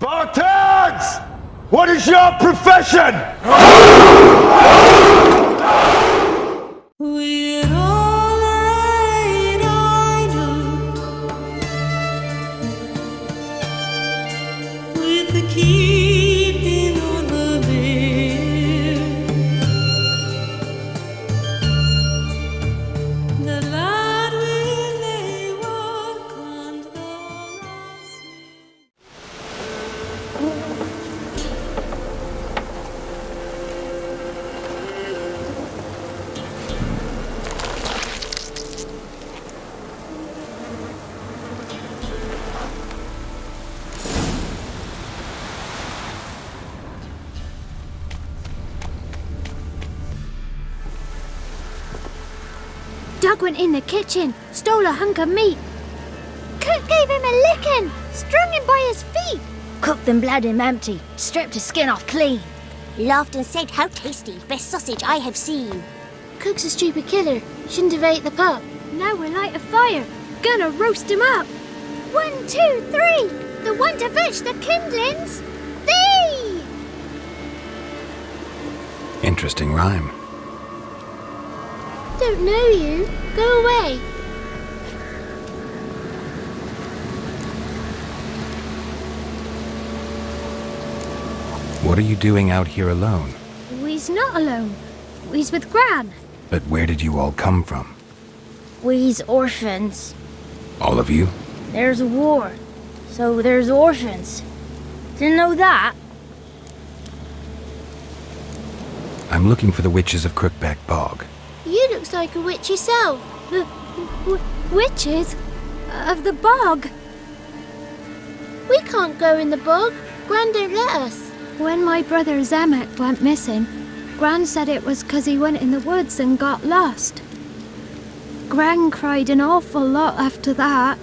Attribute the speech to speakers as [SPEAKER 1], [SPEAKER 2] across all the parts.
[SPEAKER 1] Spartans! What is your profession?
[SPEAKER 2] We're all idle with the keeping on the bill. The lad will lay work on the last.
[SPEAKER 3] Doug went in the kitchen, stole a hunk of meat. Cook gave him a licking, strung him by his feet. Cooked and bled him empty, stripped his skin off clean.
[SPEAKER 4] Laughed and said, "How tasty, best sausage I have seen."
[SPEAKER 3] Cook's a stupid killer, shouldn't have ate the pup. Now we'll light a fire, gonna roast him up. 1, 2, 3, the one to fetch the kindlings. Thee!
[SPEAKER 5] Interesting rhyme.
[SPEAKER 3] Don't know you. Go away.
[SPEAKER 5] What are you doing out here alone?
[SPEAKER 3] We's not alone. We's with Gran.
[SPEAKER 5] But where did you all come from?
[SPEAKER 3] We's orphans.
[SPEAKER 5] All of you?
[SPEAKER 3] There's a war, so there's orphans. Didn't know that?
[SPEAKER 5] I'm looking for the witches of Crookback Bog.
[SPEAKER 3] You looks like a witch yourself. The witches of the bog. We can't go in the bog. Gran don't let us. When my brother Zemek went missing, Gran said it was 'cause he went in the woods and got lost. Gran cried an awful lot after that.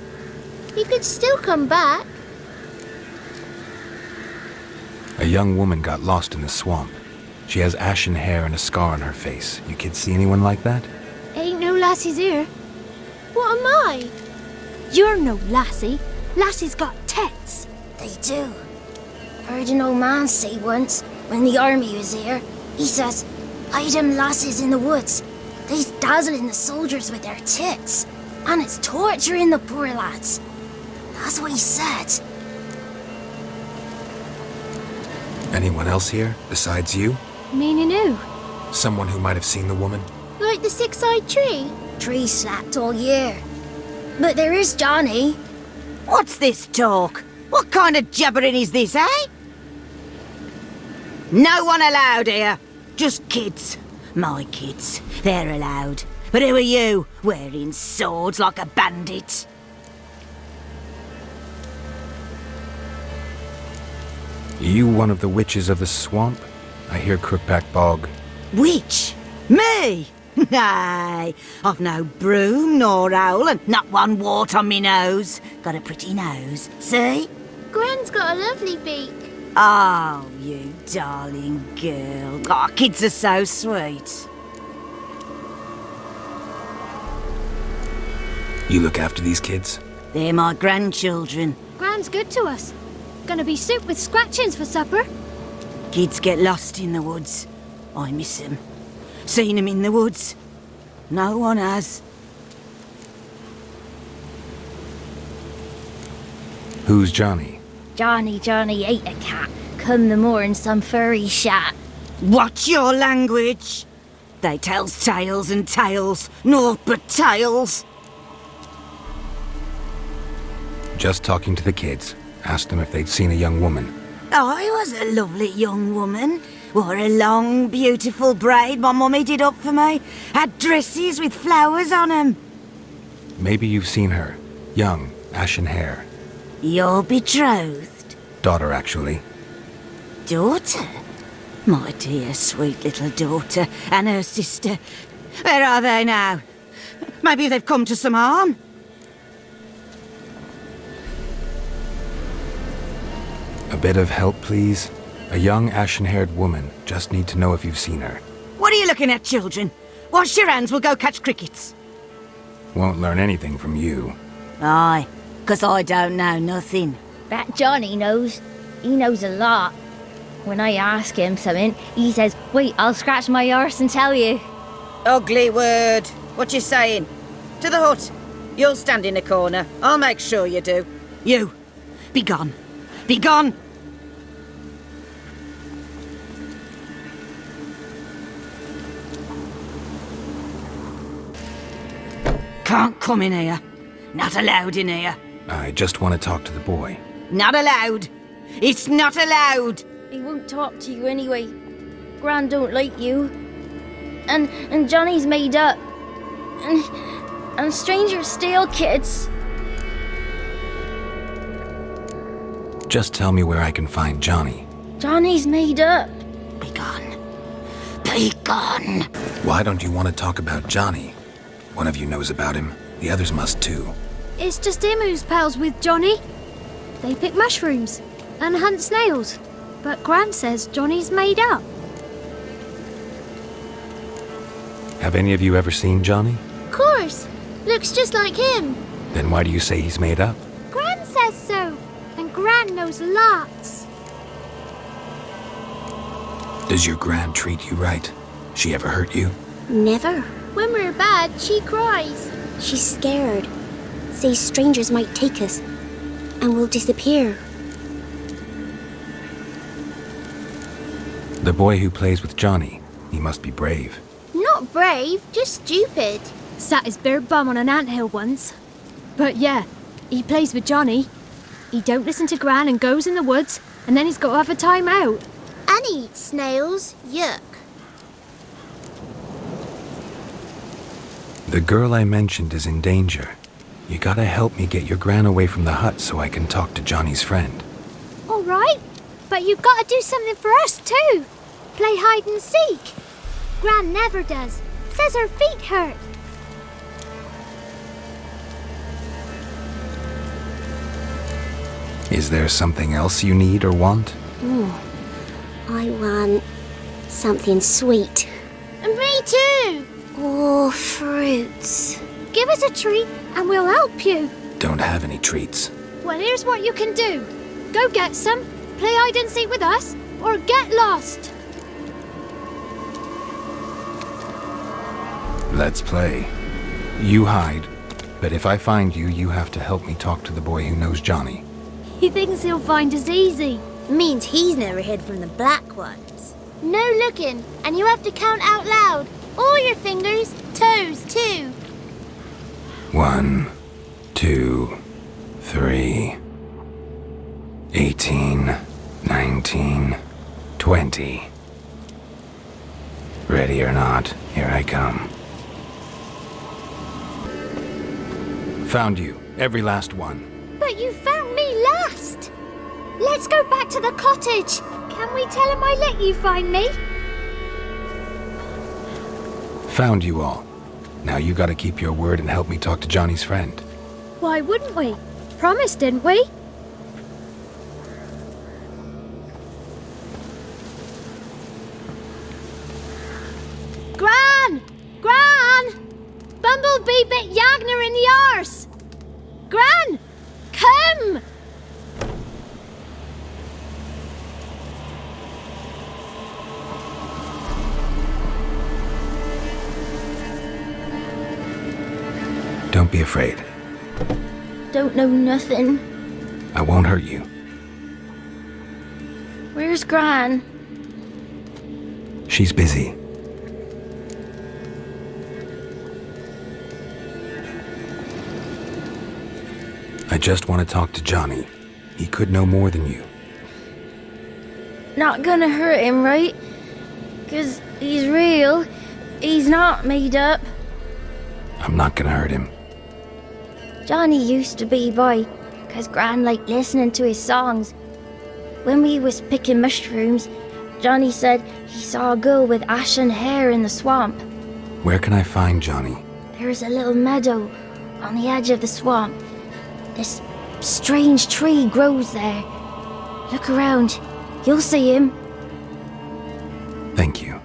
[SPEAKER 3] He could still come back.
[SPEAKER 5] A young woman got lost in the swamp. She has ashen hair and a scar on her face. You kids see anyone like that?
[SPEAKER 3] Ain't no lassies here. What am I? You're no lassie. Lassies got tits.
[SPEAKER 4] They do. Heard an old man say once, when the army was here, he says, "Hide them lasses in the woods. They's dazzling the soldiers with their tits, and it's torturing the poor lads." That's what he said.
[SPEAKER 5] Anyone else here besides you?
[SPEAKER 3] Meaning who?
[SPEAKER 5] Someone who might have seen the woman?
[SPEAKER 3] Like the six-eyed tree?
[SPEAKER 4] Tree slapped all year. But there is Johnny.
[SPEAKER 6] What's this talk? What kind of jabbering is this, eh? No one allowed here. Just kids. My kids. They're allowed. But who are you, wearing swords like a bandit?
[SPEAKER 5] You one of the witches of the swamp? I hear Crookback Bog.
[SPEAKER 6] Witch? Me? Nay, I've no broom nor owl and not one wart on me nose. Got a pretty nose, see?
[SPEAKER 3] Gran's got a lovely beak.
[SPEAKER 6] Oh, you darling girl. Oh, kids are so sweet.
[SPEAKER 5] You look after these kids?
[SPEAKER 6] They're my grandchildren.
[SPEAKER 3] Gran's good to us. Gonna be soup with scratchings for supper.
[SPEAKER 6] Kids get lost in the woods. I miss them. Seen them in the woods. No one has.
[SPEAKER 5] Who's Johnny?
[SPEAKER 3] Johnny ate a cat. Come the moor in some furry shat.
[SPEAKER 6] Watch your language. They tells tales and tales, naught but tales.
[SPEAKER 5] Just talking to the kids. Asked them if they'd seen a young woman.
[SPEAKER 6] I was a lovely young woman. Wore a long, beautiful braid my mummy did up for me. Had dresses with flowers on 'em.
[SPEAKER 5] Maybe you've seen her. Young, ashen hair.
[SPEAKER 6] You're betrothed?
[SPEAKER 5] Daughter, actually.
[SPEAKER 6] Daughter? My dear, sweet little daughter and her sister. Where are they now? Maybe they've come to some harm.
[SPEAKER 5] A bit of help, please? A young, ashen-haired woman. Just need to know if you've seen her.
[SPEAKER 6] What are you looking at, children? Wash your hands, we'll go catch crickets.
[SPEAKER 5] Won't learn anything from you.
[SPEAKER 6] Aye, 'cause I don't know nothing.
[SPEAKER 3] That Johnny knows.
[SPEAKER 4] he knows a lot. When I ask him something, he says, wait, I'll scratch my arse and tell you.
[SPEAKER 6] Ugly word. What you saying? To the hut. You'll stand in a corner. I'll make sure you do. You, be gone. Be gone! Can't come in here. Not allowed in here.
[SPEAKER 5] I just want to talk to the boy.
[SPEAKER 6] Not allowed. It's not allowed.
[SPEAKER 4] He won't talk to you anyway. Gran don't like you. And Johnny's made up. And strangers steal kids.
[SPEAKER 5] Just tell me where I can find Johnny.
[SPEAKER 4] Johnny's made up.
[SPEAKER 6] Be gone. Be gone.
[SPEAKER 5] Why don't you want to talk about Johnny? One of you knows about him. The others must too.
[SPEAKER 3] It's just him who's pals with Johnny. They pick mushrooms and hunt snails. But Gran says Johnny's made up.
[SPEAKER 5] Have any of you ever seen Johnny?
[SPEAKER 3] Of course. Looks just like him.
[SPEAKER 5] Then why do you say he's made up?
[SPEAKER 3] Gran says so. And Gran knows lots.
[SPEAKER 5] Does your gran treat you right? She ever hurt you?
[SPEAKER 7] Never.
[SPEAKER 3] When we're bad, she cries.
[SPEAKER 7] She's scared. Says strangers might take us. And we'll disappear.
[SPEAKER 5] The boy who plays with Johnny, he must be brave.
[SPEAKER 3] Not brave, just stupid. Sat his bare bum on an anthill once. But yeah, he plays with Johnny. He don't listen to Gran and goes in the woods, and then he's got to have a time out. And he eats snails. Yuck.
[SPEAKER 5] The girl I mentioned is in danger. You gotta help me get your gran away from the hut so I can talk to Johnny's friend.
[SPEAKER 3] All right, but you've got to do something for us too. Play hide and seek. Gran never does. Says her feet hurt.
[SPEAKER 5] Is there something else you need or want?
[SPEAKER 7] I want something sweet.
[SPEAKER 3] And me too.
[SPEAKER 7] Oh, fruits.
[SPEAKER 3] Give us a treat and we'll help you.
[SPEAKER 5] Don't have any treats.
[SPEAKER 3] Well, here's what you can do. Go get some, play hide and seek with us, or get lost.
[SPEAKER 5] Let's play. You hide, but if I find you, you have to help me talk to the boy who knows Johnny.
[SPEAKER 3] He thinks he'll find us easy.
[SPEAKER 7] Means he's never hid from the black ones.
[SPEAKER 3] No looking, and you have to count out loud. All your fingers, toes too.
[SPEAKER 5] 1, 2, 3, 18, 19, 20. Ready or not, here I come. Found you, every last one.
[SPEAKER 3] But you found me last. Let's go back to the cottage. Can we tell him I let you find me?
[SPEAKER 5] Found you all. Now you gotta keep your word and help me talk to Johnny's friend.
[SPEAKER 3] Why wouldn't we? Promised, didn't we? Gran! Gran! Bumblebee bit Yagner in the arse! Gran! Come!
[SPEAKER 5] Don't be afraid.
[SPEAKER 4] Don't know nothing.
[SPEAKER 5] I won't hurt you.
[SPEAKER 4] Where's Gran?
[SPEAKER 5] She's busy. I just want to talk to Johnny. He could know more than you.
[SPEAKER 4] Not gonna hurt him, right? 'Cause he's real. He's not made up.
[SPEAKER 5] I'm not gonna hurt him.
[SPEAKER 4] Johnny used to be boy, 'cause Gran liked listening to his songs. When we was picking mushrooms, Johnny said he saw a girl with ashen hair in the swamp.
[SPEAKER 5] Where can I find Johnny?
[SPEAKER 4] There's a little meadow on the edge of the swamp. This strange tree grows there. Look around. You'll see him.
[SPEAKER 5] Thank you.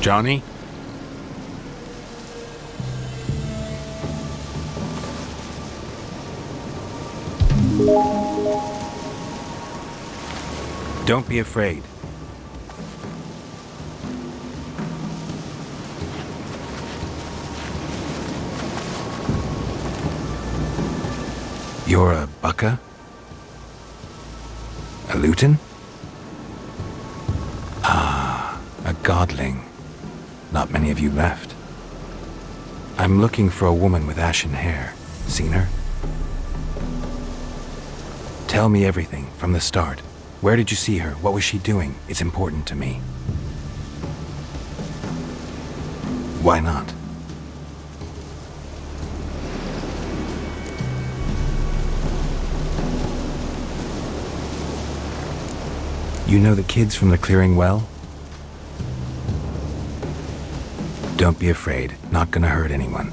[SPEAKER 5] Johnny? Don't be afraid. You're a Bucka? A Luton? Ah, a godling. Not many of you left. I'm looking for a woman with ashen hair. Seen her? Tell me everything from the start. Where did you see her? What was she doing? It's important to me. Why not? You know the kids from the clearing well? Don't be afraid. Not gonna hurt anyone.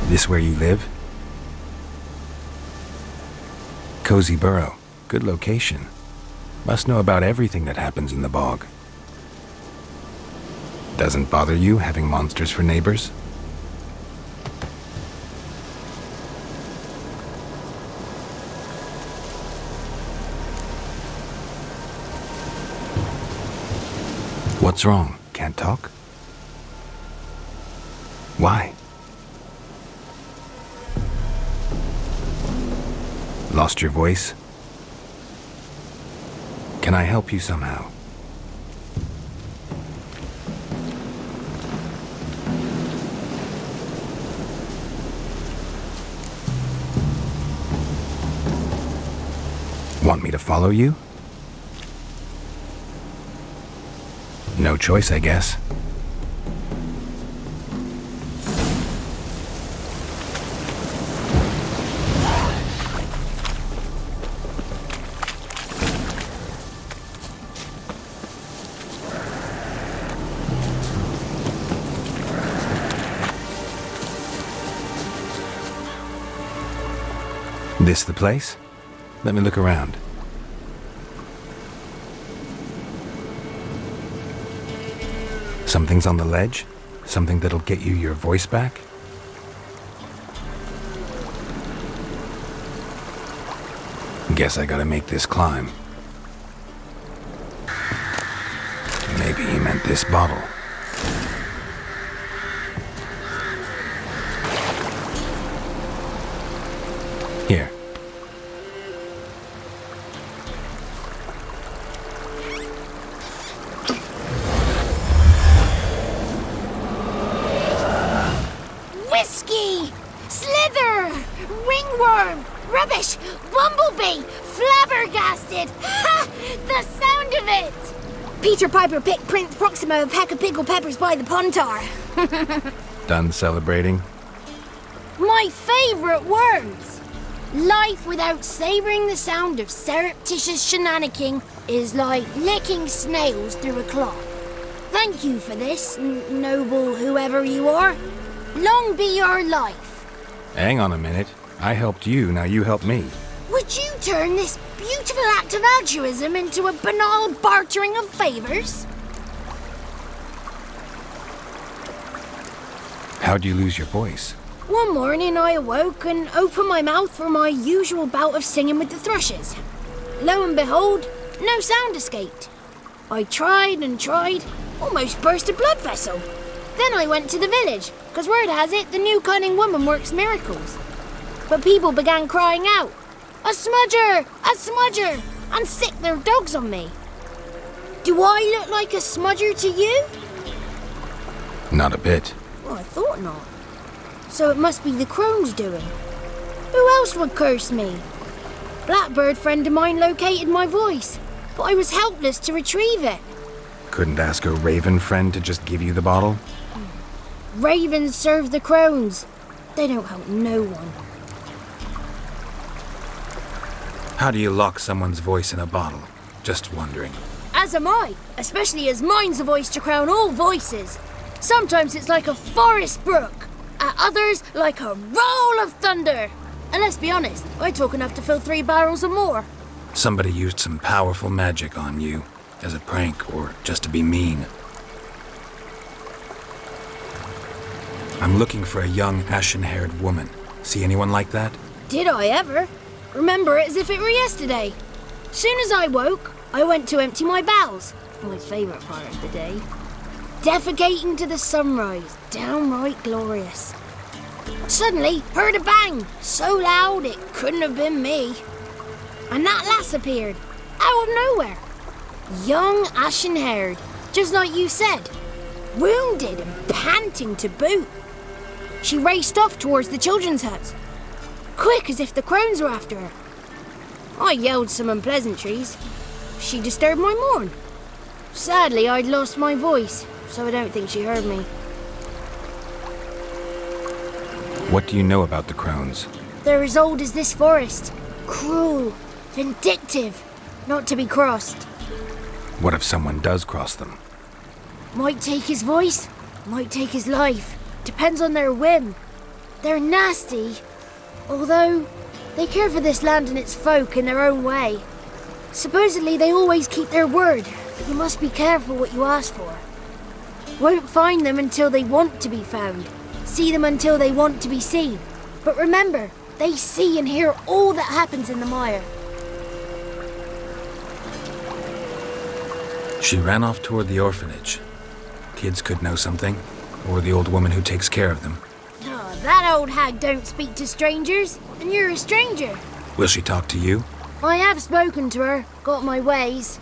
[SPEAKER 5] This where you live? Cozy Burrow. Good location. Must know about everything that happens in the bog. Doesn't bother you having monsters for neighbors? What's wrong? Can't talk? Why? Lost your voice? Can I help you somehow? Want me to follow you? No choice, I guess. This the place? Let me look around. Something's on the ledge? Something that'll get you your voice back? Guess I gotta make this climb. Maybe he meant this bottle. Here.
[SPEAKER 4] Whiskey! Slither! Ringworm! Rubbish! Bumblebee! Flabbergasted! Ha! The sound of it! Peter Piper picked Prince Proxima a pack of pickled peppers by the Pontar.
[SPEAKER 5] Done celebrating?
[SPEAKER 4] My favourite words! Life without savouring the sound of surreptitious shenanigans is like licking snails through a cloth. Thank you for this, noble whoever you are. Long be your life.
[SPEAKER 5] Hang on a minute. I helped you, now you help me.
[SPEAKER 4] Would you turn this beautiful act of altruism into a banal bartering of favours?
[SPEAKER 5] How'd you lose your voice?
[SPEAKER 4] One morning I awoke and opened my mouth for my usual bout of singing with the thrushes. Lo and behold, no sound escaped. I tried and tried, almost burst a blood vessel. Then I went to the village, because word has it the new cunning woman works miracles. But people began crying out, "A smudger! A smudger!" and sick their dogs on me. Do I look like a smudger to you?
[SPEAKER 5] Not a bit.
[SPEAKER 4] Well, I thought not. So it must be the Crones' doing. Who else would curse me? Blackbird friend of mine located my voice, but I was helpless to retrieve it.
[SPEAKER 5] Couldn't ask a raven friend to just give you the bottle?
[SPEAKER 4] Ravens serve the Crones. They don't help no one.
[SPEAKER 5] How do you lock someone's voice in a bottle? Just wondering.
[SPEAKER 4] As am I, especially as mine's a voice to crown all voices. Sometimes it's like a forest brook, at others like a roll of thunder. And let's be honest, I talk enough to fill 3 barrels or more.
[SPEAKER 5] Somebody used some powerful magic on you, as a prank or just to be mean. I'm looking for a young, ashen-haired woman. See anyone like that?
[SPEAKER 3] Did I ever? Remember it as if it were yesterday. Soon as I woke, I went to empty my bowels. My favourite part of the day. Defecating to the sunrise. Downright glorious. Suddenly, heard a bang. So loud it couldn't have been me. And that lass appeared. Out of nowhere. Young, ashen-haired. Just like you said. Wounded and panting to boot. She raced off towards the children's huts. Quick as if the crones were after her. I yelled some unpleasantries. She disturbed my morn. Sadly, I'd lost my voice, so I don't think she heard me.
[SPEAKER 5] What do you know about the Crones?
[SPEAKER 3] They're as old as this forest. Cruel, vindictive, not to be crossed.
[SPEAKER 5] What if someone does cross them?
[SPEAKER 3] Might take his voice, might take his life. Depends on their whim. They're nasty, although they care for this land and its folk in their own way. Supposedly they always keep their word, but you must be careful what you ask for. Won't find them until they want to be found. See them until they want to be seen. But remember, they see and hear all that happens in the mire.
[SPEAKER 5] She ran off toward the orphanage. Kids could know something, or the old woman who takes care of them.
[SPEAKER 3] Oh, that old hag don't speak to strangers, and you're a stranger.
[SPEAKER 5] Will she talk to you?
[SPEAKER 3] I have spoken to her, got my ways.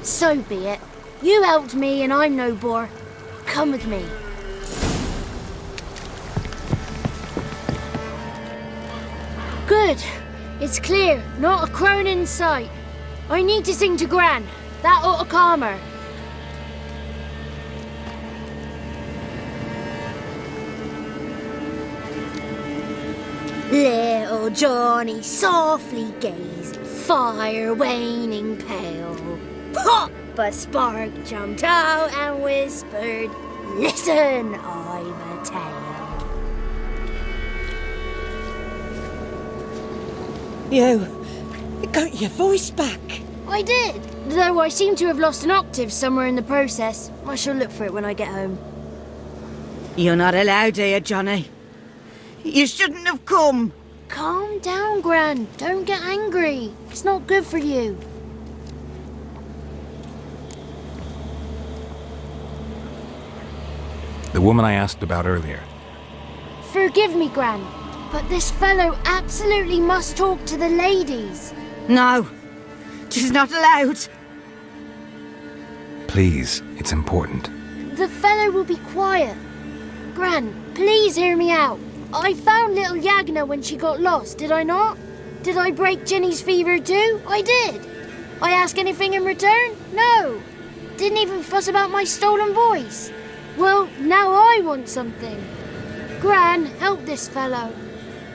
[SPEAKER 3] So be it. You helped me and I'm no bore. Come with me. Good. It's clear, not a crone in sight. I need to sing to Gran. That ought to calm her. Little Johnny softly gazed, fire waning pale. Pop! A spark jumped out and whispered, "Listen, I've a tale."
[SPEAKER 6] You got your voice back.
[SPEAKER 3] I did, though I seem to have lost an octave somewhere in the process. I shall look for it when I get home.
[SPEAKER 6] You're not allowed here, Johnny. You shouldn't have come.
[SPEAKER 3] Calm down, Gran. Don't get angry. It's not good for you.
[SPEAKER 5] The woman I asked about earlier.
[SPEAKER 3] Forgive me, Gran, but this fellow absolutely must talk to the ladies.
[SPEAKER 6] No, she's not allowed.
[SPEAKER 5] Please, it's important.
[SPEAKER 3] The fellow will be quiet. Gran, please hear me out. I found little Yagna when she got lost, did I not? Did I break Jenny's fever too? I did. I ask anything in return? No. Didn't even fuss about my stolen voice. Well, now I want something. Gran, help this fellow.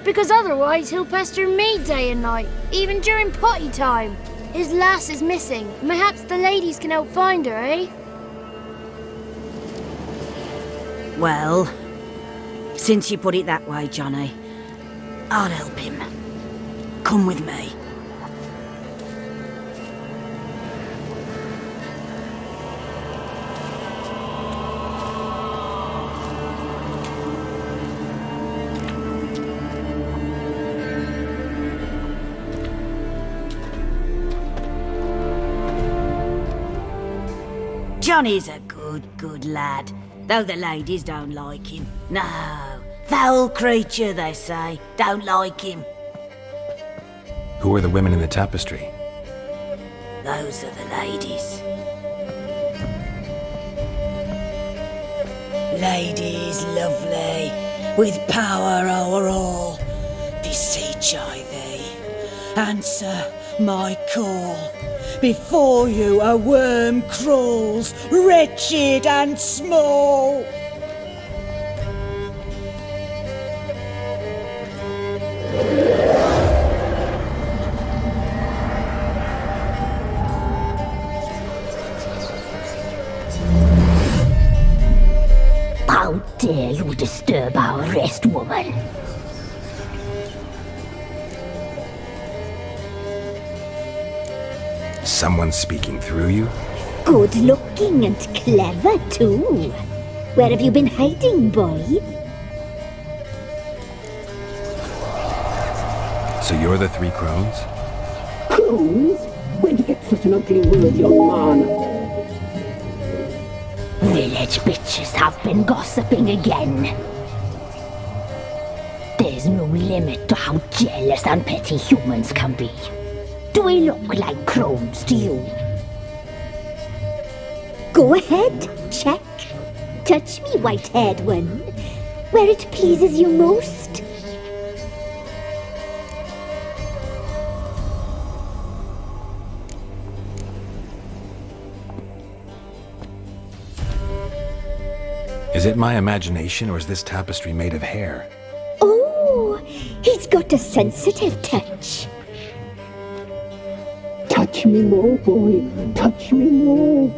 [SPEAKER 3] Because otherwise he'll pester me day and night, even during potty time. His lass is missing. Perhaps the ladies can help find her, eh?
[SPEAKER 6] Well, since you put it that way, Johnny, I'll help him. Come with me. Johnny's a good lad, though the ladies don't like him. No, foul creature, they say. Don't like him.
[SPEAKER 5] Who are the women in the tapestry?
[SPEAKER 6] Those are the ladies. Ladies lovely, with power o'er all. Beseech I thee, answer my call. Before you a worm crawls, wretched and small.
[SPEAKER 8] How dare you disturb our rest, woman?
[SPEAKER 5] Someone speaking through you?
[SPEAKER 8] Good looking and clever, too. Where have you been hiding, boy?
[SPEAKER 5] So you're the three crones?
[SPEAKER 8] Crones? Where'd you get such an ugly word, young man? Village bitches have been gossiping again. There's no limit to how jealous and petty humans can be. Do we look like crones to you?
[SPEAKER 7] Go ahead, check. Touch me, white-haired one, where it pleases you most.
[SPEAKER 5] Is it my imagination, or is this tapestry made of hair?
[SPEAKER 7] Oh, he's got a sensitive touch.
[SPEAKER 8] Touch me more, boy. Touch me more.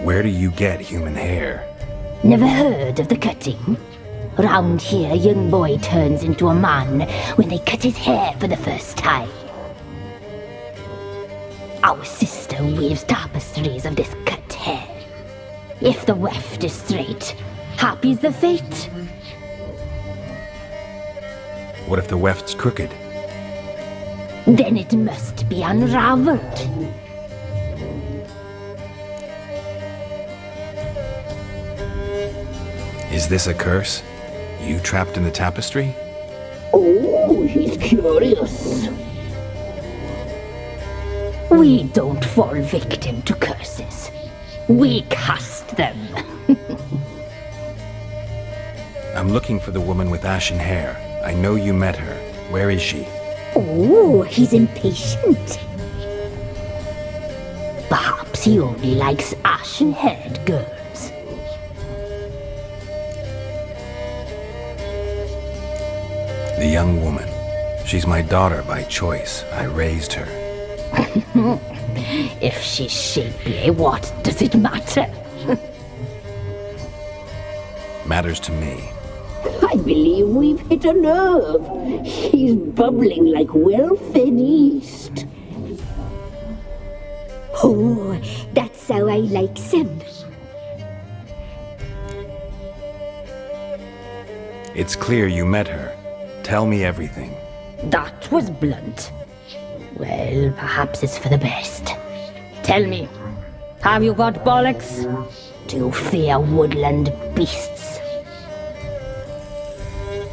[SPEAKER 5] Where do you get human hair?
[SPEAKER 8] Never heard of the cutting? Round here, a young boy turns into a man when they cut his hair for the first time. Our sister weaves tapestries of this cut hair. If the weft is straight, happy's the fate.
[SPEAKER 5] What if the weft's crooked?
[SPEAKER 8] Then it must be unraveled.
[SPEAKER 5] Is this a curse? You trapped in the tapestry?
[SPEAKER 8] Oh, he's curious. We don't fall victim to curses. We cast them.
[SPEAKER 5] I'm looking for the woman with ashen hair. I know you met her. Where is she?
[SPEAKER 7] Oh, he's impatient.
[SPEAKER 8] Perhaps he only likes ashen-haired girls.
[SPEAKER 5] The young woman. She's my daughter by choice. I raised her.
[SPEAKER 8] If she's shapely, what does it matter?
[SPEAKER 5] Matters to me.
[SPEAKER 8] I believe we've hit a nerve. He's bubbling like well-fed yeast.
[SPEAKER 7] Oh, that's how I likes him.
[SPEAKER 5] It's clear you met her. Tell me everything.
[SPEAKER 8] That was blunt. Well, perhaps it's for the best. Tell me, have you got bollocks? Do you fear woodland beasts?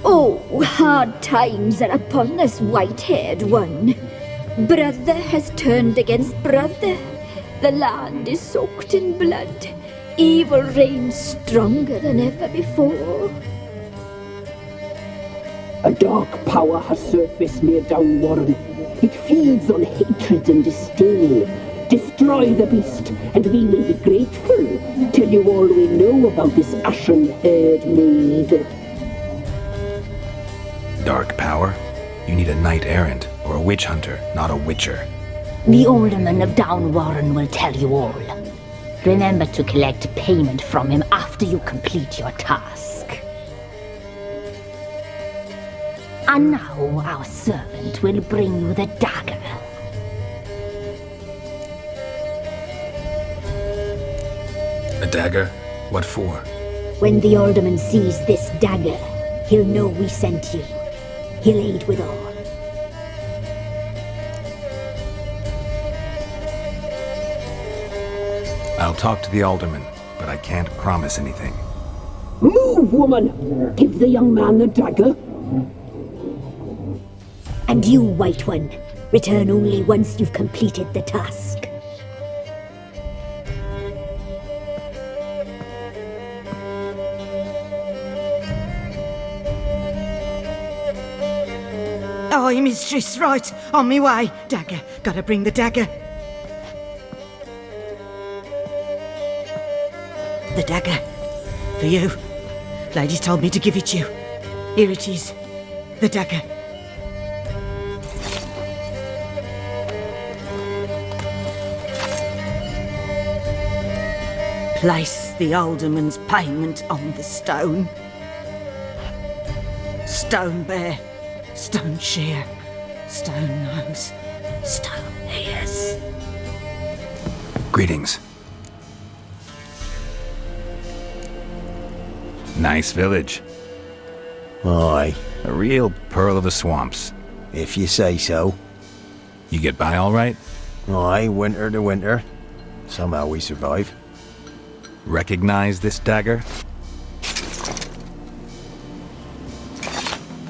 [SPEAKER 7] Oh, hard times are upon us, white-haired one. Brother has turned against brother. The land is soaked in blood. Evil reigns stronger than ever before.
[SPEAKER 8] A dark power has surfaced near Downwarren. It feeds on hatred and disdain. Destroy the beast, and we will be grateful. Tell you all we know about this ashen-haired maid.
[SPEAKER 5] Dark power? You need a knight-errant or a witch hunter, not a witcher.
[SPEAKER 8] The alderman of Downwarren will tell you all. Remember to collect payment from him after you complete your task. And now our servant will bring you the dagger.
[SPEAKER 5] A dagger? What for?
[SPEAKER 7] When the alderman sees this dagger, he'll know we sent you. He'll aid with all.
[SPEAKER 5] I'll talk to the alderman, but I can't promise anything.
[SPEAKER 8] Move, woman! Give the young man the dagger.
[SPEAKER 7] And you, White One, return only once you've completed the task.
[SPEAKER 6] Aye, mistress, right. On me way. Dagger. Gotta bring the dagger. The dagger. For you. Ladies told me to give it you. Here it is. The dagger. Place the alderman's payment on the stone. Stone bear, stone shear, stone nose, stone ears.
[SPEAKER 5] Greetings. Nice village.
[SPEAKER 9] Aye,
[SPEAKER 5] A real pearl of the swamps.
[SPEAKER 9] if you say so.
[SPEAKER 5] You get by all right?
[SPEAKER 9] Aye, winter to winter. Somehow we survive.
[SPEAKER 5] Recognize this dagger?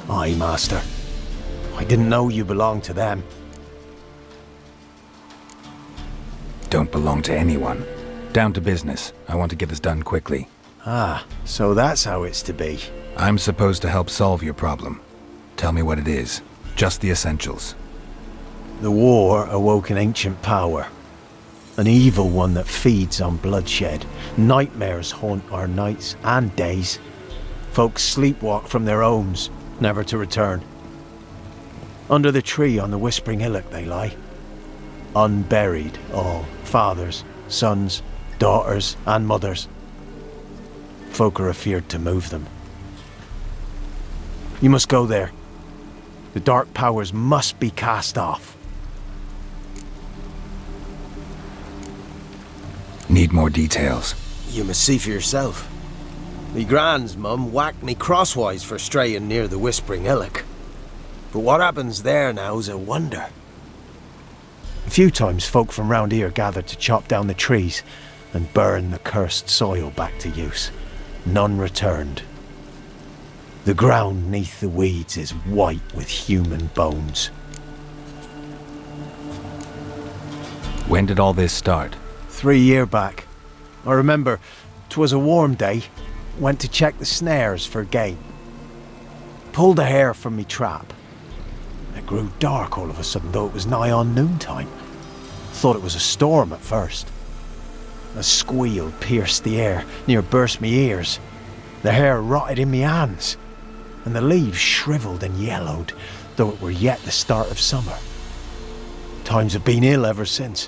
[SPEAKER 9] Aye, master. I didn't know you belonged to them.
[SPEAKER 5] Don't belong to anyone. Down to business. I want to get this done quickly.
[SPEAKER 9] Ah, so that's how it's to be.
[SPEAKER 5] I'm supposed to help solve your problem. Tell me what it is. Just the essentials.
[SPEAKER 9] The war awoke an ancient power. An evil one that feeds on bloodshed. Nightmares haunt our nights and days. Folks sleepwalk from their homes, never to return. Under the tree on the Whispering Hillock they lie. Unburied all, fathers, sons, daughters and mothers. Folk are afeard to move them. You must go there. The dark powers must be cast off.
[SPEAKER 5] Need more details.
[SPEAKER 9] You must see for yourself. Me grand's mum whacked me crosswise for straying near the Whispering Hillock. But what happens there now's a wonder. A few times folk from round here gathered to chop down the trees and burn the cursed soil back to use. None returned. The ground neath the weeds is white with human bones.
[SPEAKER 5] When did all this start?
[SPEAKER 9] 3 year back. I remember 'twas a warm day. Went to check the snares for game. Pulled a hare from me trap. It grew dark all of a sudden, though it was nigh on noontime. Thought it was a storm at first. A squeal pierced the air, near burst me ears. The hare rotted in me hands, and the leaves shriveled and yellowed, though it were yet the start of summer. Times have been ill ever since.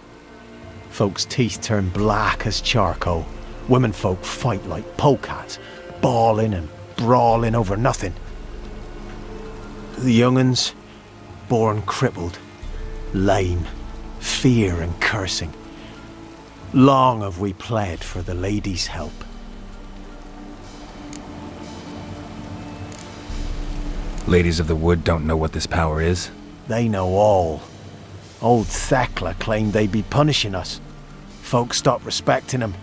[SPEAKER 9] Folks' teeth turn black as charcoal. Women folk fight like polecats, bawling and brawling over nothing. The young'uns, born crippled, lame, fear and cursing. Long have we pled for the lady's help.
[SPEAKER 5] Ladies of the Wood don't know what this power is?
[SPEAKER 9] They know all. Old Thekla claimed they'd be punishing us. Folks stopped respecting them.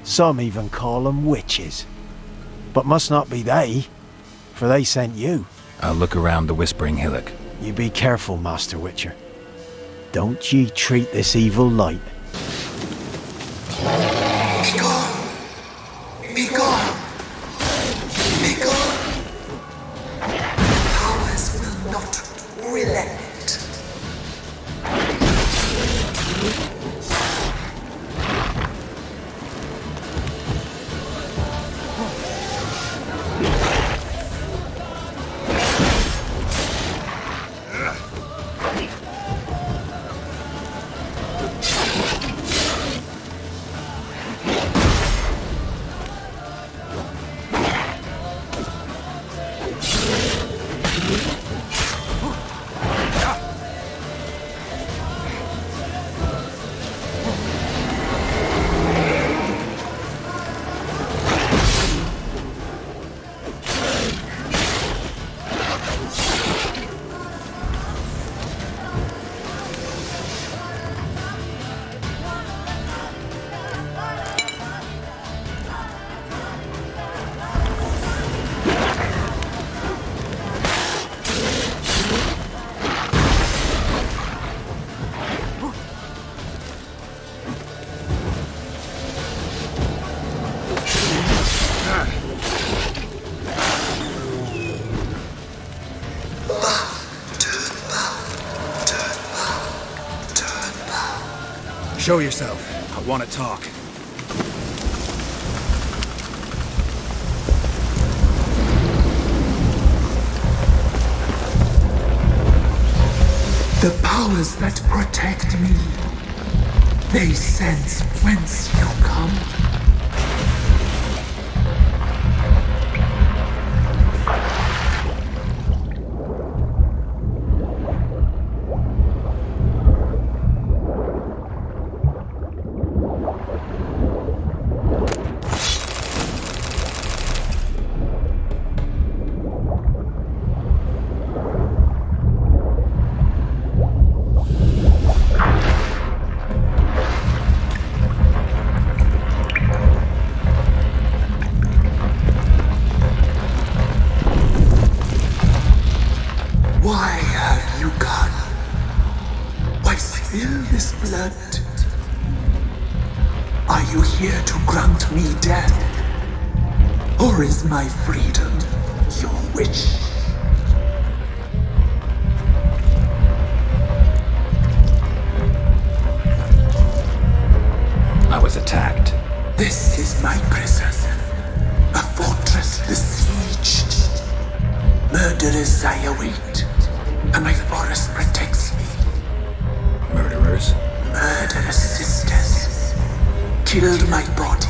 [SPEAKER 9] Some even call them witches. But must not be they, for they sent you.
[SPEAKER 5] I'll look around the Whispering Hillock.
[SPEAKER 9] You be careful, Master Witcher. Don't ye treat this evil light.
[SPEAKER 10] Be gone! Be gone! Be gone! The powers will not relent.
[SPEAKER 11] Show yourself. I want to talk.
[SPEAKER 10] The powers that protect me, they sense whence you come. here to grant me death? Or is my freedom your wish?
[SPEAKER 5] I was attacked.
[SPEAKER 10] This is my prison, a fortress besieged. Murderers I await, and my forest protects me.
[SPEAKER 5] Murderers?
[SPEAKER 10] Murderous sisters killed my body.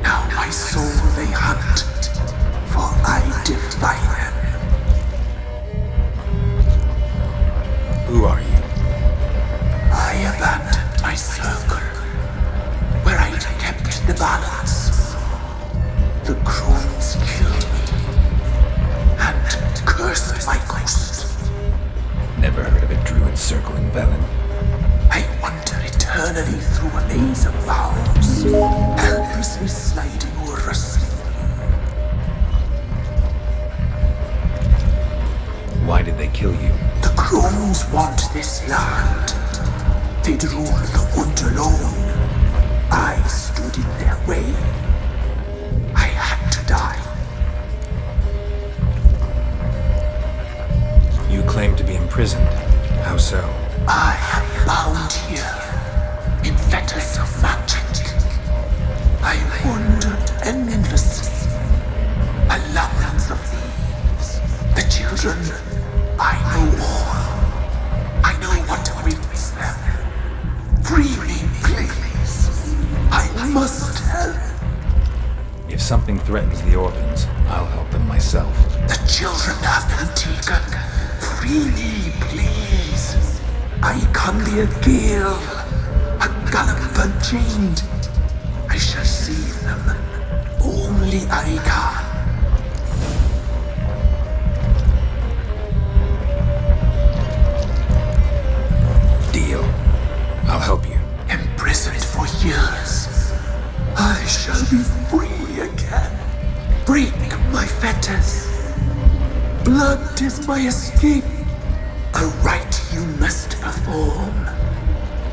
[SPEAKER 10] Now my soul they hunt, for I defy them.
[SPEAKER 5] Who are you?
[SPEAKER 10] I abandoned my circle, where I'd kept the balance. The Crones killed me, and cursed my ghost.
[SPEAKER 5] Never heard of a druid circling Velen.
[SPEAKER 10] I wander eternally through a maze of vows, helplessly sliding o'er rust.
[SPEAKER 5] Why did they kill you?
[SPEAKER 10] The Crones want this land. They'd rule the wood alone. I stood in their way. I had to die.
[SPEAKER 5] You claim to be imprisoned. How so?
[SPEAKER 10] I am bound here, in fetters of magic. I wandered endlessly, a labyrinth of thieves. The children, I know all. I know what awaits them. Free me, please. I must help.
[SPEAKER 5] If something threatens the orphans, I'll help them myself.
[SPEAKER 10] The children have been taken. Free me, please. I can be a gale, a gallop unchained. I shall save them. Only I can.
[SPEAKER 5] Deal. I'll help you.
[SPEAKER 10] Imprisoned for years, I shall be free again. Break my fetters. Blood is my escape. A rite you must perform.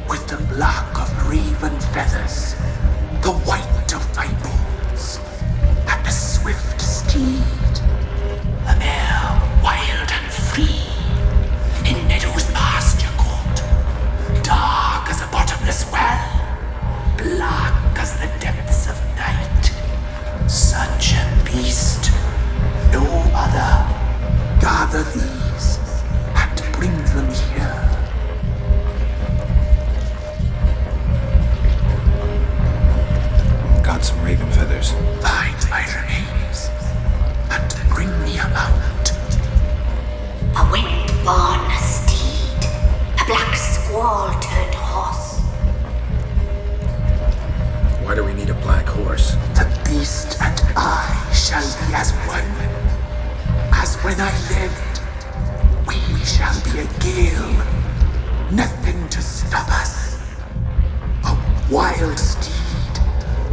[SPEAKER 10] With the black of raven feathers, the white of my bones, and a swift steed. A mare wild and free, in meadows pasture court, dark as a bottomless well, black as the depths of night. Such a beast, no other. Gather these and bring them here.
[SPEAKER 5] Got some raven feathers.
[SPEAKER 10] Find my remains and bring me a mount.
[SPEAKER 4] A wind-born steed, a black squall turned horse.
[SPEAKER 5] Why do we need a black horse?
[SPEAKER 10] The beast and I shall be as one. As when I lived, we shall be a gale. Nothing to stop us. A wild steed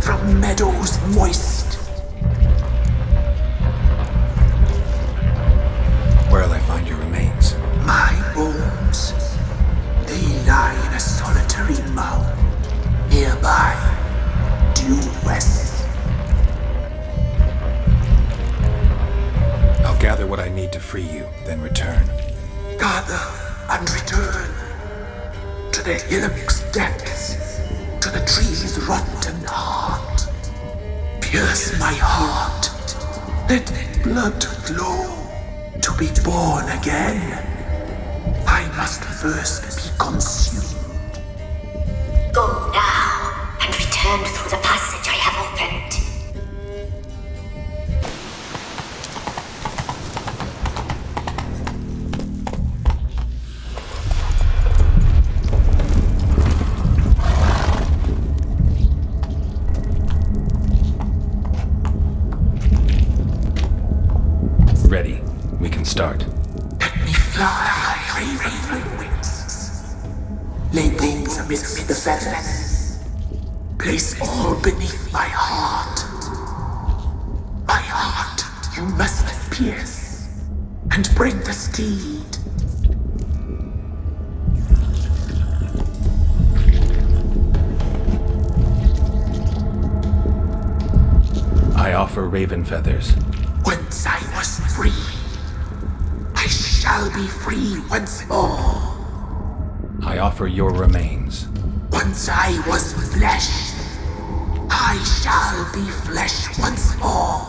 [SPEAKER 10] from meadows moist.
[SPEAKER 5] Where'll I find your remains?
[SPEAKER 10] My bones, they lie in a solitary mound nearby, due west.
[SPEAKER 5] I'll gather what I need to free you, then return.
[SPEAKER 10] Gather and return to the hillock's depths, to the tree's rotten heart. Pierce my heart, let blood flow. To be born again, I must first be consumed.
[SPEAKER 4] Go now and return through the passage I have opened.
[SPEAKER 5] Ready. We can start.
[SPEAKER 10] Let me fly, raven wings. Lay wings amidst the feathers. Place all beneath my heart. My heart you must pierce, and bring the steed.
[SPEAKER 5] I offer raven feathers.
[SPEAKER 10] Once I was free, I shall be free once more.
[SPEAKER 5] I offer your remains.
[SPEAKER 10] Once I was flesh, I shall be flesh once more.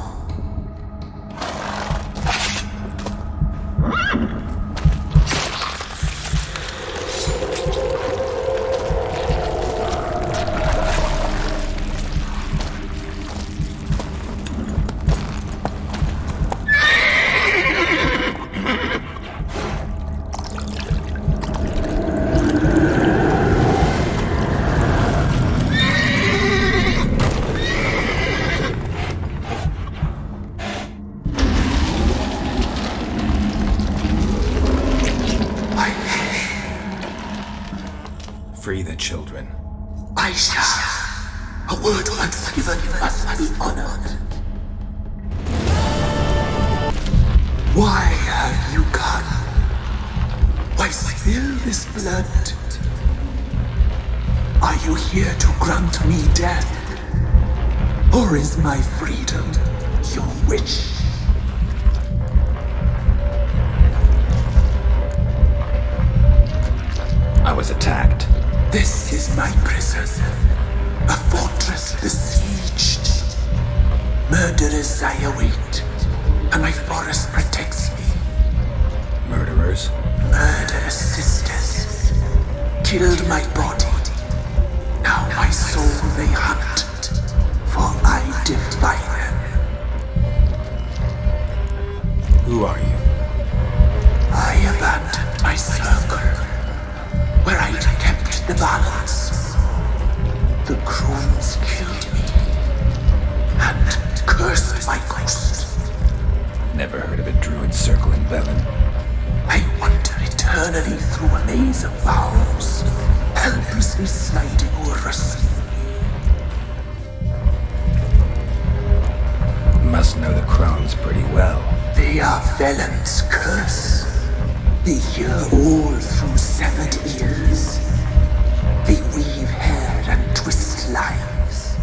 [SPEAKER 5] Free the children.
[SPEAKER 10] I shall. A word once given must be honored. Why have you come? Why spill this blood? Are you here to grant me death? Or is my freedom your wish?
[SPEAKER 5] I was attacked.
[SPEAKER 10] This is my prison, a fortress besieged. Murderers I await, and my forest protects me.
[SPEAKER 5] Murderers?
[SPEAKER 10] Murderous sisters killed my body. Now my soul they hunt, for I defy them.
[SPEAKER 5] Who are you?
[SPEAKER 10] I abandoned my circle, where I'd kept the balance. The Crones killed me, and cursed my ghost.
[SPEAKER 5] Never heard of a druid circle in Velen.
[SPEAKER 10] I wander eternally through a maze of vows, helplessly sliding over a sea.
[SPEAKER 5] Must know the Crones pretty well.
[SPEAKER 10] They are Velen's curse. They hear all through severed ears. They weave hair and twist lives.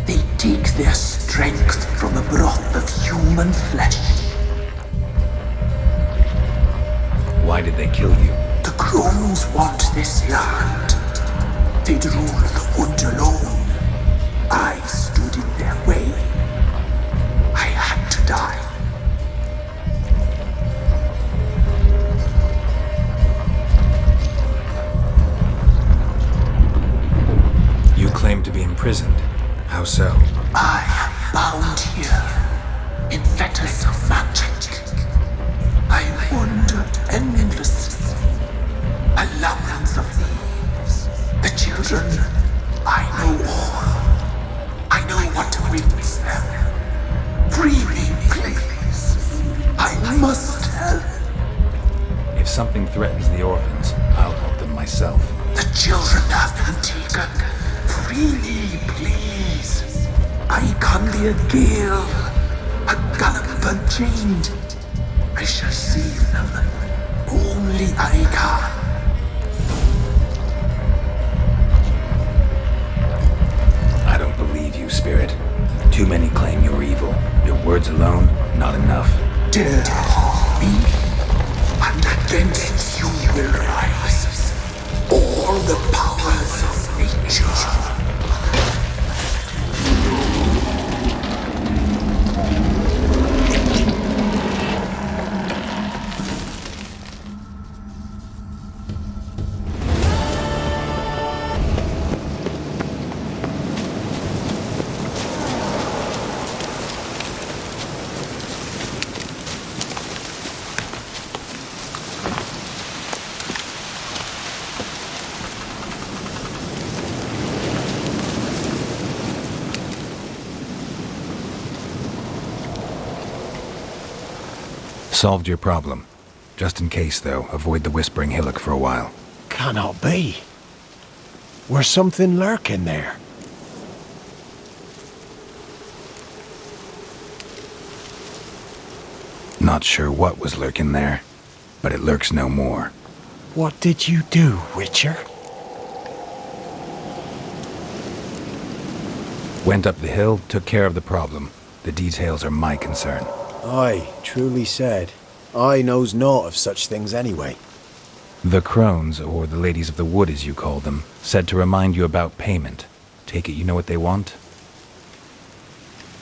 [SPEAKER 10] They take their strength from a broth of human flesh.
[SPEAKER 5] Why did they kill you?
[SPEAKER 10] The Crones want this land. They'd rule the wood alone. I stood in their way. I had to die.
[SPEAKER 5] You claim to be imprisoned. How so?
[SPEAKER 10] I am bound here, in fetters of magic. I wandered endlessly, a labyrinth of thieves. The children, I know all. I know what awaits them. Free me, please. I must help.
[SPEAKER 5] If something threatens the orphans, I'll help them myself.
[SPEAKER 10] The children have been taken. Free me, please. I can be a gale, a gallop unchained. I shall save them. Only I can.
[SPEAKER 5] I don't believe you, Spirit. Too many claim you're evil. Your words alone, not enough.
[SPEAKER 10] Dare to harm me, and against you will rise all the powers of nature.
[SPEAKER 5] Solved your problem. Just in case, though, avoid the Whispering Hillock for a while.
[SPEAKER 9] Cannot be. Where's something lurking there?
[SPEAKER 5] Not sure what was lurking there, but it lurks no more.
[SPEAKER 9] What did you do, Witcher?
[SPEAKER 5] Went up the hill, took care of the problem. The details are my concern.
[SPEAKER 9] Aye, truly said. I knows naught of such things anyway.
[SPEAKER 5] The Crones, or the Ladies of the Wood as you call them, said to remind you about payment. Take it you know what they want?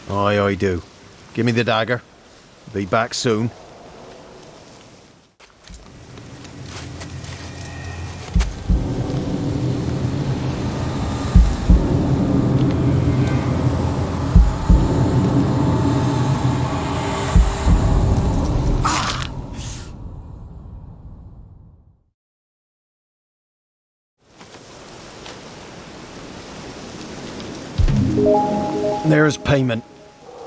[SPEAKER 9] Aye, I do. Give me the dagger. Be back soon. There's payment.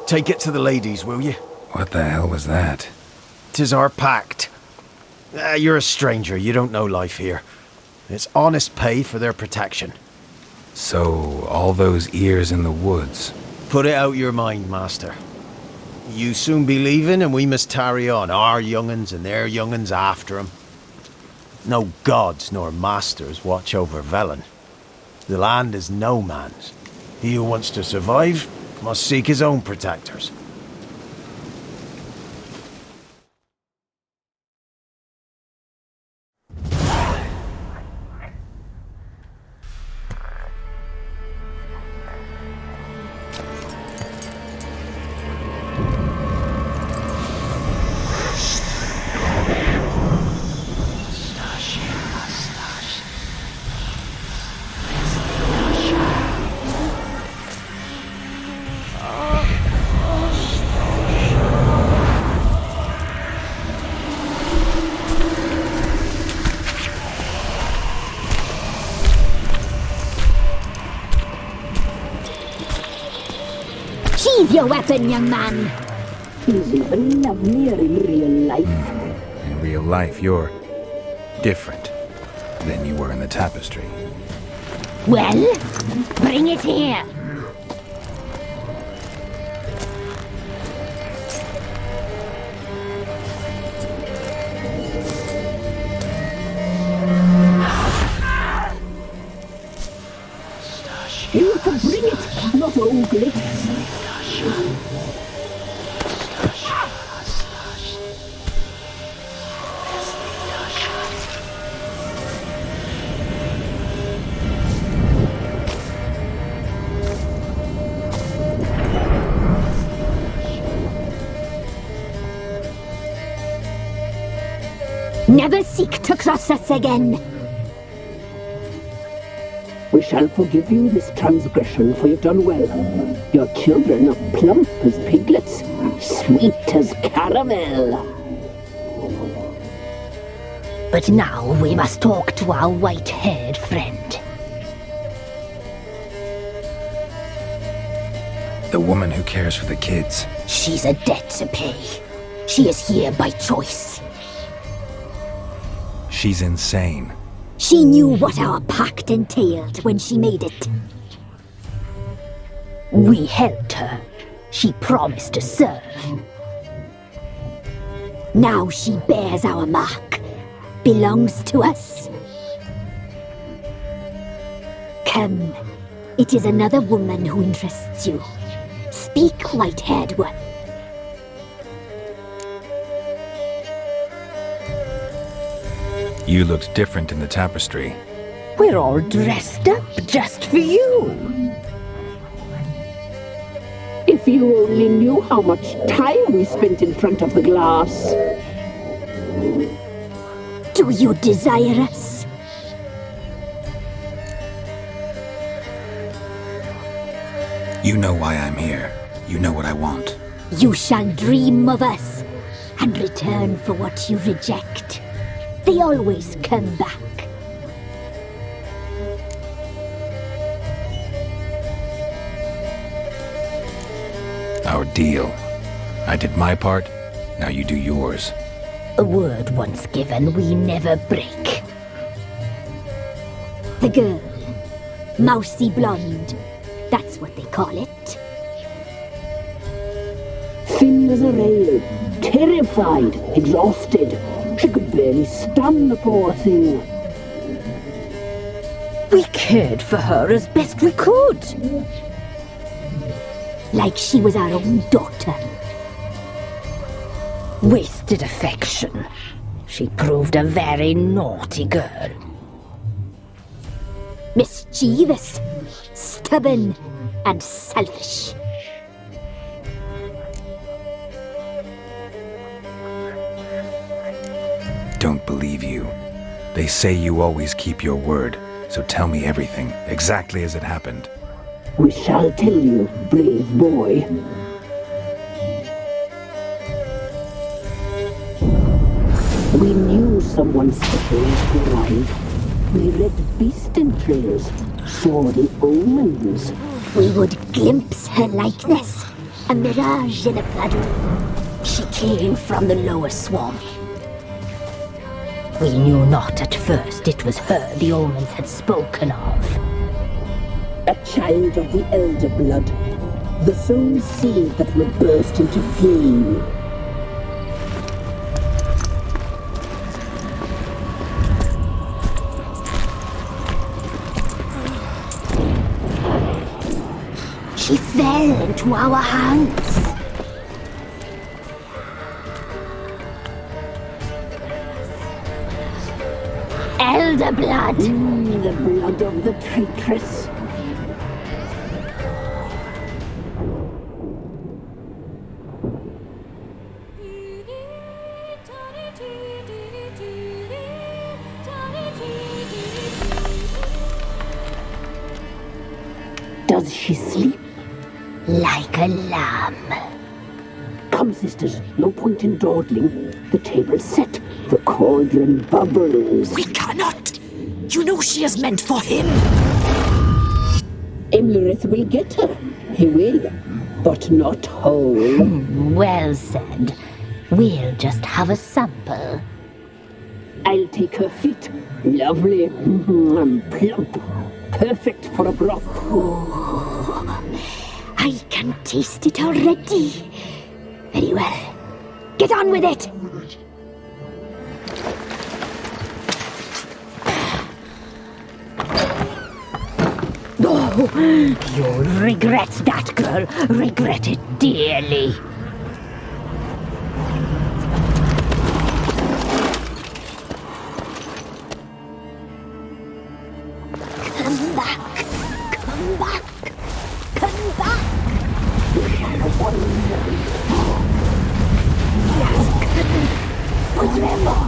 [SPEAKER 9] Take it to the ladies, will you?
[SPEAKER 5] What the hell was that?
[SPEAKER 9] 'Tis our pact. You're a stranger, you don't know life here. It's honest pay for their protection.
[SPEAKER 5] So, all those ears in the woods.
[SPEAKER 9] Put it out your mind, master. You soon be leaving and we must tarry on, our young'uns and their young'uns after 'em. No gods nor masters watch over Velen. The land is no man's. He who wants to survive must seek his own protectors.
[SPEAKER 7] Sheathe your weapon, young man.
[SPEAKER 8] He's even lovelier in real life.
[SPEAKER 5] In real life, you're different than you were in the tapestry.
[SPEAKER 7] Well, bring it here.
[SPEAKER 8] You can bring it, not ogle it.
[SPEAKER 7] Never seek to cross us again.
[SPEAKER 8] We shall forgive you this transgression, for you've done well. Your children are plump as piglets, sweet as caramel.
[SPEAKER 7] But now we must talk to our white-haired friend.
[SPEAKER 5] The woman who cares for the kids.
[SPEAKER 7] She's a debt to pay. She is here by choice.
[SPEAKER 5] She's insane.
[SPEAKER 7] She knew what our pact entailed when she made it. We helped her. She promised to serve. Now she bears our mark. Belongs to us. Come. It is another woman who interests you. Speak, white-haired one.
[SPEAKER 5] You looked different in the tapestry.
[SPEAKER 7] We're all dressed up just for you.
[SPEAKER 8] If you only knew how much time we spent in front of the glass.
[SPEAKER 7] Do you desire us?
[SPEAKER 5] You know why I'm here. You know what I want.
[SPEAKER 7] You shall dream of us and return for what you reject. They always come back.
[SPEAKER 5] Our deal. I did my part, now you do yours.
[SPEAKER 7] A word once given, we never break. The girl. Mousy blonde. That's what they call it.
[SPEAKER 8] Thin as a rail, terrified, exhausted. She could barely stand, the poor thing.
[SPEAKER 7] We cared for her as best we could. like she was our own daughter.
[SPEAKER 4] Wasted affection. She proved a very naughty girl.
[SPEAKER 7] Mischievous, stubborn, and selfish.
[SPEAKER 5] Don't believe you. They say you always keep your word, so tell me everything, exactly as it happened.
[SPEAKER 8] We shall tell you, brave boy. We knew someone special would arrive. We read beast entrails, saw the omens.
[SPEAKER 7] We would glimpse her likeness, a mirage in a blood.
[SPEAKER 4] She came from the lower swamp. We knew not at first it was her the omens had spoken of.
[SPEAKER 8] A child of the elder blood, the soul seed that will burst into flame.
[SPEAKER 7] She fell into our hands. Elder blood.
[SPEAKER 8] The blood of the traitress. Does she sleep?
[SPEAKER 7] Like a lamb.
[SPEAKER 8] Come, sisters, no point in dawdling. The table's set, the cauldron bubbles.
[SPEAKER 6] We cannot! You know she is meant for him!
[SPEAKER 8] Imlerith will get her. He will, but not whole.
[SPEAKER 7] Well said. We'll just have a sample.
[SPEAKER 8] I'll take her feet. Lovely. Plump. Perfect for a broth.
[SPEAKER 7] I can taste it already. Very well. Get on with it!
[SPEAKER 4] Oh, you'll regret that, girl. Regret it dearly.
[SPEAKER 7] Come back! Come back! Come back! Forever!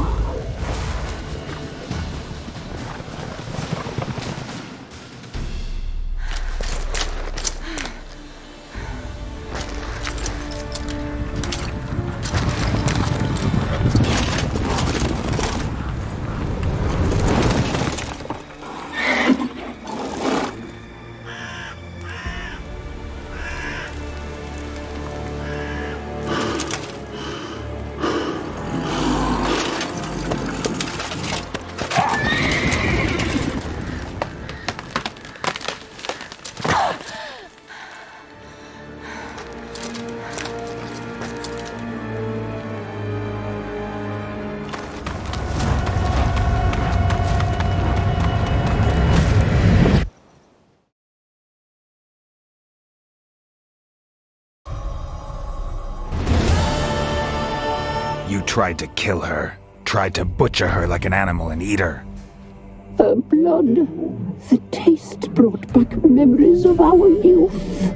[SPEAKER 5] You tried to kill her, tried to butcher her like an animal and eat her.
[SPEAKER 8] Her blood. The taste brought back memories of our youth.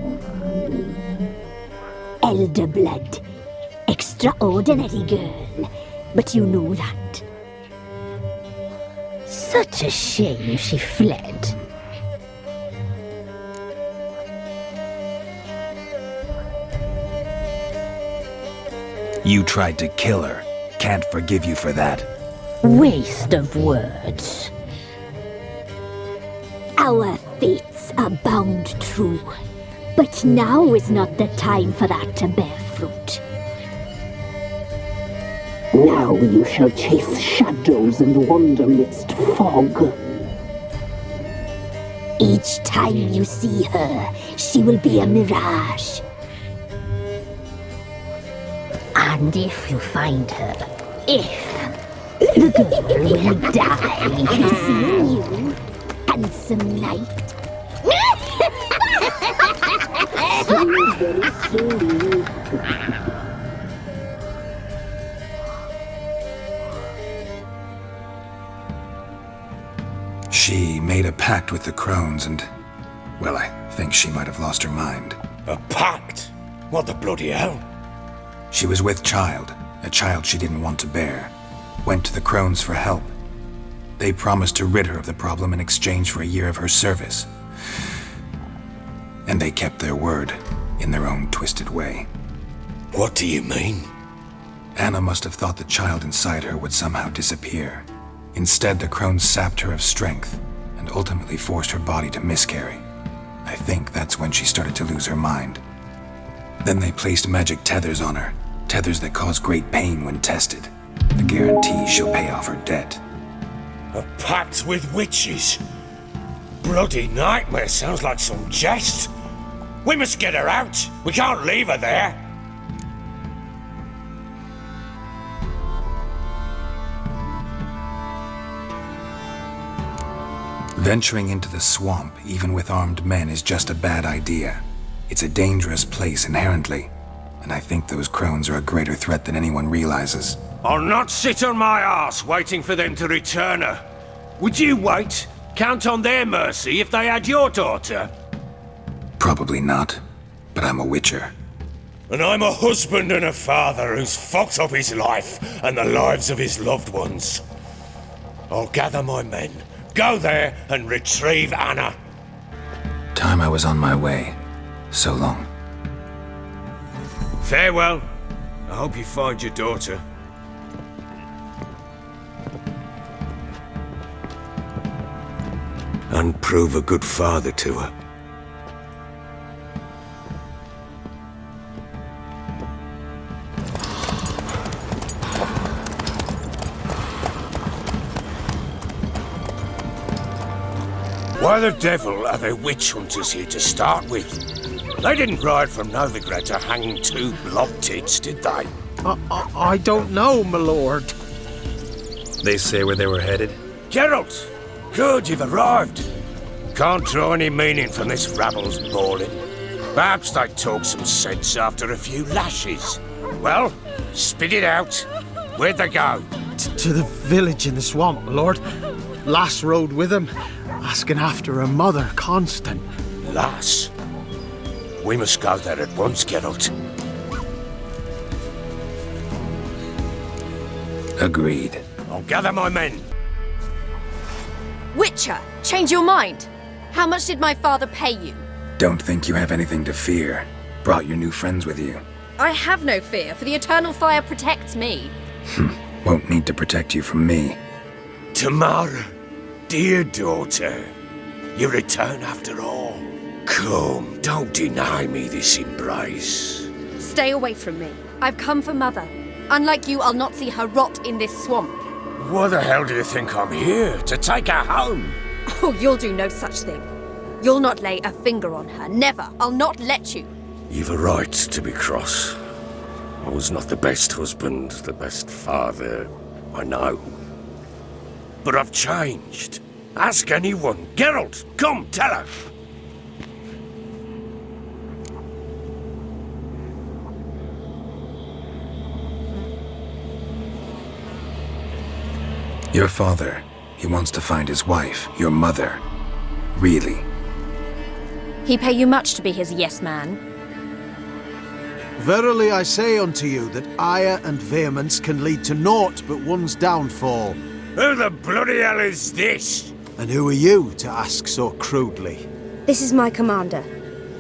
[SPEAKER 7] Elder blood. Extraordinary girl. But you know that.
[SPEAKER 4] Such a shame she fled.
[SPEAKER 5] You tried to kill her. Can't forgive you for that.
[SPEAKER 4] Waste of words.
[SPEAKER 7] Our fates are bound true. But now is not the time for that to bear fruit.
[SPEAKER 8] Now you shall chase shadows and wander midst fog.
[SPEAKER 7] Each time you see her, she will be a mirage.
[SPEAKER 4] And if you find her, the girl will die.
[SPEAKER 7] Seeing you, handsome knight.
[SPEAKER 8] So very ciri.
[SPEAKER 5] She made a pact with the Crones and, well, I think she might have lost her mind.
[SPEAKER 1] A pact? What the bloody hell?
[SPEAKER 5] She was with child, a child she didn't want to bear. Went to the Crones for help. They promised to rid her of the problem in exchange for a year of her service. And they kept their word, in their own twisted way.
[SPEAKER 1] What do you mean?
[SPEAKER 5] Anna must have thought the child inside her would somehow disappear. Instead, the Crones sapped her of strength, and ultimately forced her body to miscarry. I think that's when she started to lose her mind. Then they placed magic tethers on her, tethers that cause great pain when tested. A guarantee she'll pay off her debt.
[SPEAKER 1] A pact with witches? Bloody nightmare, sounds like some jest. We must get her out. We can't leave her there.
[SPEAKER 5] Venturing into the swamp, even with armed men, is just a bad idea. It's a dangerous place inherently, and I think those Crones are a greater threat than anyone realizes.
[SPEAKER 1] I'll not sit on my arse waiting for them to return her. Would you wait? Count on their mercy if they had your daughter?
[SPEAKER 5] Probably not, but I'm a witcher.
[SPEAKER 1] And I'm a husband and a father who's fucked up his life and the lives of his loved ones. I'll gather my men, go there and retrieve Anna.
[SPEAKER 5] Time I was on my way. So long.
[SPEAKER 1] Farewell. I hope you find your daughter. And prove a good father to her. Why the devil are there witch hunters here to start with? They didn't ride from Novigrad to hang two blob tits, did they?
[SPEAKER 9] I don't know, my lord.
[SPEAKER 5] They say where they were headed?
[SPEAKER 1] Geralt! Good, you've arrived. Can't draw any meaning from this rabble's bawling. Perhaps they talk some sense after a few lashes. Well, spit it out. Where'd they go?
[SPEAKER 9] To the village in the swamp, my lord. Lass rode with him, asking after her mother, Constant.
[SPEAKER 1] Lass? We must go there at once, Geralt.
[SPEAKER 5] Agreed.
[SPEAKER 1] I'll gather my men.
[SPEAKER 12] Witcher, change your mind. How much did my father pay you?
[SPEAKER 5] Don't think you have anything to fear. Brought your new friends with you.
[SPEAKER 12] I have no fear, for the eternal fire protects me.
[SPEAKER 5] Won't need to protect you from me.
[SPEAKER 1] Tamara, dear daughter, you return after all. Come, don't deny me this embrace.
[SPEAKER 12] Stay away from me. I've come for Mother. Unlike you, I'll not see her rot in this swamp.
[SPEAKER 1] Why the hell do you think I'm here? To take her home?
[SPEAKER 12] Oh, you'll do no such thing. You'll not lay a finger on her. Never. I'll not let you.
[SPEAKER 1] You've a right to be cross. I was not the best husband, the best father, I know. But I've changed. Ask anyone. Geralt, come, tell her.
[SPEAKER 5] Your father, he wants to find his wife, your mother. Really?
[SPEAKER 12] He pay you much to be his yes man.
[SPEAKER 9] Verily I say unto you that ire and vehemence can lead to naught but one's downfall.
[SPEAKER 1] Who the bloody hell is this?
[SPEAKER 9] And who are you to ask so crudely?
[SPEAKER 12] This is my commander.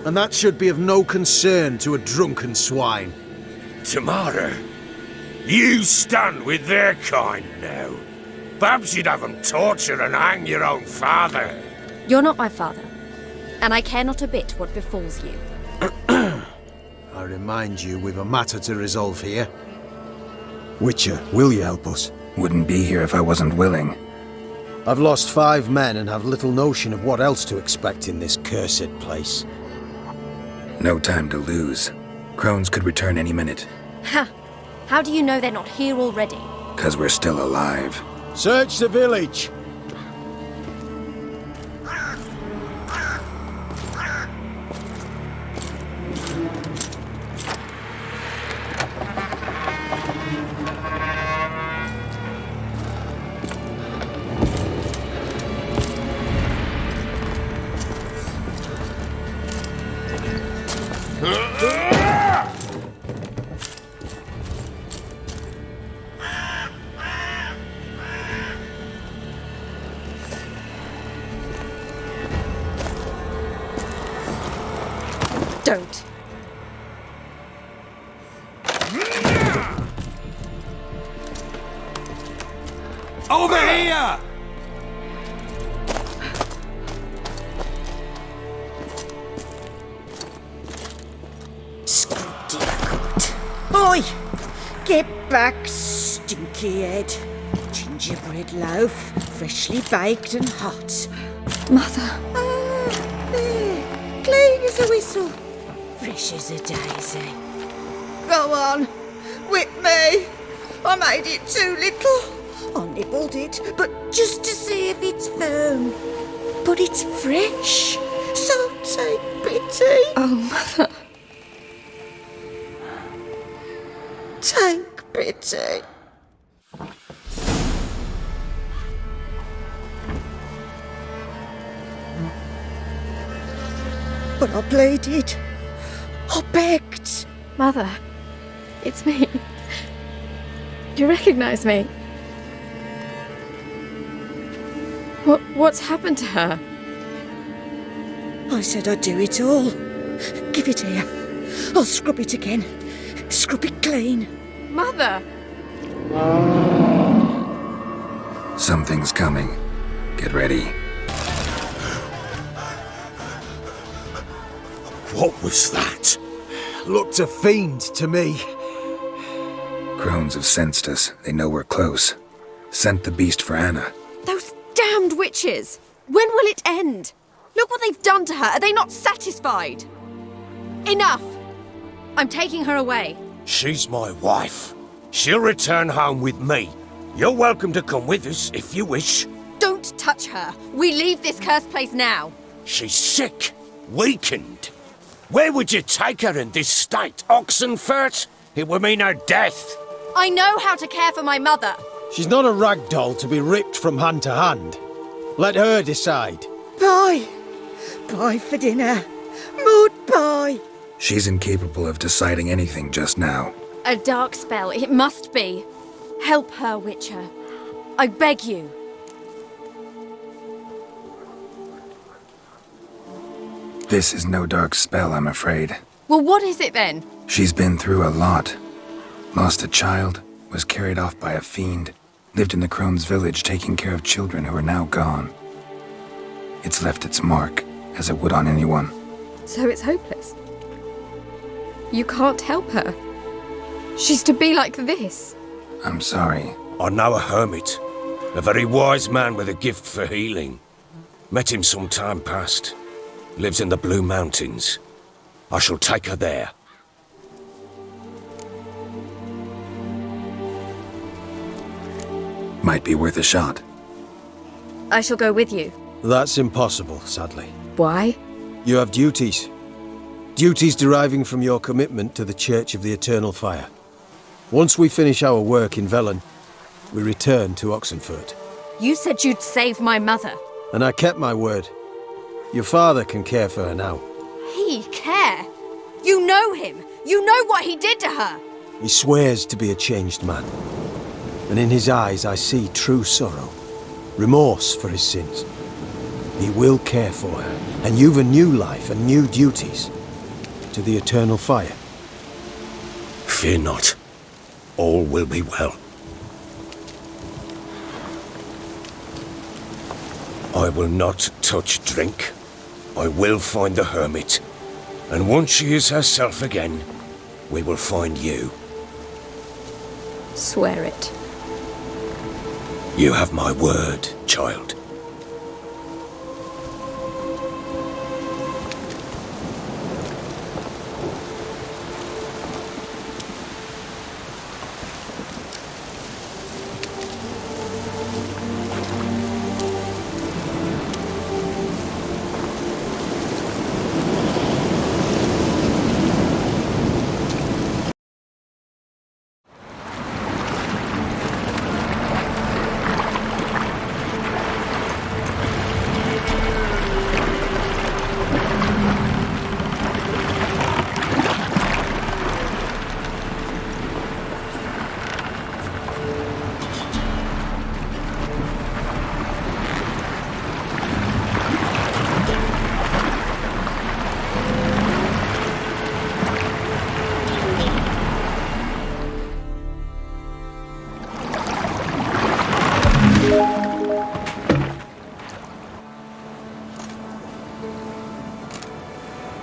[SPEAKER 9] And that should be of no concern to a drunken swine.
[SPEAKER 1] Tamara, you stand with their kind now. Perhaps you'd have them torture and hang your own father.
[SPEAKER 12] You're not my father, and I care not a bit what befalls you.
[SPEAKER 9] I remind you we've a matter to resolve here. Witcher, will you help us?
[SPEAKER 5] Wouldn't be here if I wasn't willing.
[SPEAKER 9] I've lost 5 men and have little notion of what else to expect in this cursed place.
[SPEAKER 5] No time to lose. Crones could return any minute.
[SPEAKER 12] Ha! How do you know they're not here already?
[SPEAKER 5] 'Cause we're still alive.
[SPEAKER 9] Search the village!
[SPEAKER 10] Over here!
[SPEAKER 6] Oi! Get back, stinky head. Gingerbread loaf, freshly baked and hot.
[SPEAKER 12] Mother.
[SPEAKER 6] Ah, there. Clean as a whistle. Fresh as a daisy. Go on. Whip me. I made it too little. I nibbled it, but just to see if it's firm. But it's fresh, so take pity.
[SPEAKER 12] Oh, Mother.
[SPEAKER 6] Take pity. But I pleaded. I begged.
[SPEAKER 12] Mother. It's me. Do you recognise me? What's happened to her?
[SPEAKER 6] I said I'd do it all. Give it here. I'll scrub it again. Scrub it clean.
[SPEAKER 12] Mother!
[SPEAKER 5] Something's coming. Get ready.
[SPEAKER 1] What was that?
[SPEAKER 9] Looked a fiend to me.
[SPEAKER 5] Crones have sensed us. They know we're close. Sent the beast for Anna.
[SPEAKER 12] Those damned witches! When will it end? Look what they've done to her. Are they not satisfied? Enough! I'm taking her away.
[SPEAKER 1] She's my wife. She'll return home with me. You're welcome to come with us if you wish.
[SPEAKER 12] Don't touch her. We leave this cursed place now.
[SPEAKER 1] She's sick, weakened. Where would you take her in this state? Oxenfurt? It would mean her death.
[SPEAKER 12] I know how to care for my mother.
[SPEAKER 9] She's not a rag doll to be ripped from hand to hand. Let her decide.
[SPEAKER 6] Pie. Pie for dinner. Mud pie.
[SPEAKER 5] She's incapable of deciding anything just now.
[SPEAKER 12] A dark spell, it must be. Help her, Witcher. I beg you.
[SPEAKER 5] This is no dark spell, I'm afraid.
[SPEAKER 12] Well, what is it then?
[SPEAKER 5] She's been through a lot. Lost a child, was carried off by a fiend, lived in the Crones village taking care of children who are now gone. It's left its mark, as it would on anyone.
[SPEAKER 12] So it's hopeless. You can't help her. She's to be like this.
[SPEAKER 5] I'm sorry.
[SPEAKER 1] I know a hermit, a very wise man with a gift for healing. Met him some time past. Lives in the Blue Mountains. I shall take her there.
[SPEAKER 5] Might be worth a shot.
[SPEAKER 12] I shall go with you.
[SPEAKER 9] That's impossible, sadly.
[SPEAKER 12] Why?
[SPEAKER 9] You have duties. Duties deriving from your commitment to the Church of the Eternal Fire. Once we finish our work in Velen, we return to Oxenfurt.
[SPEAKER 12] You said you'd save my mother.
[SPEAKER 9] And I kept my word. Your father can care for her now.
[SPEAKER 12] He care? You know him. You know what he did to her.
[SPEAKER 9] He swears to be a changed man. And in his eyes I see true sorrow. Remorse for his sins. He will care for her. And you've a new life and new duties. To the Eternal Fire.
[SPEAKER 1] Fear not. All will be well. I will not touch drink. I will find the hermit. And once she is herself again, we will find you.
[SPEAKER 12] Swear it.
[SPEAKER 1] You have my word, child.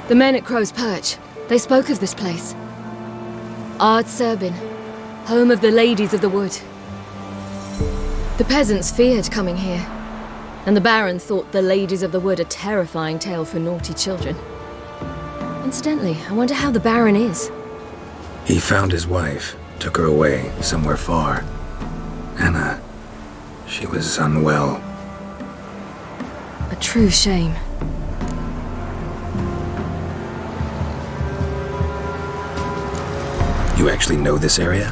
[SPEAKER 12] The men at Crow's Perch, they spoke of this place. Ard Serbin, home of the Ladies of the Wood. The peasants feared coming here, and the Baron thought the Ladies of the Wood a terrifying tale for naughty children. Incidentally, I wonder how the Baron is.
[SPEAKER 5] He found his wife, took her away, somewhere far. Anna, she was unwell.
[SPEAKER 12] A true shame.
[SPEAKER 5] You actually know this area?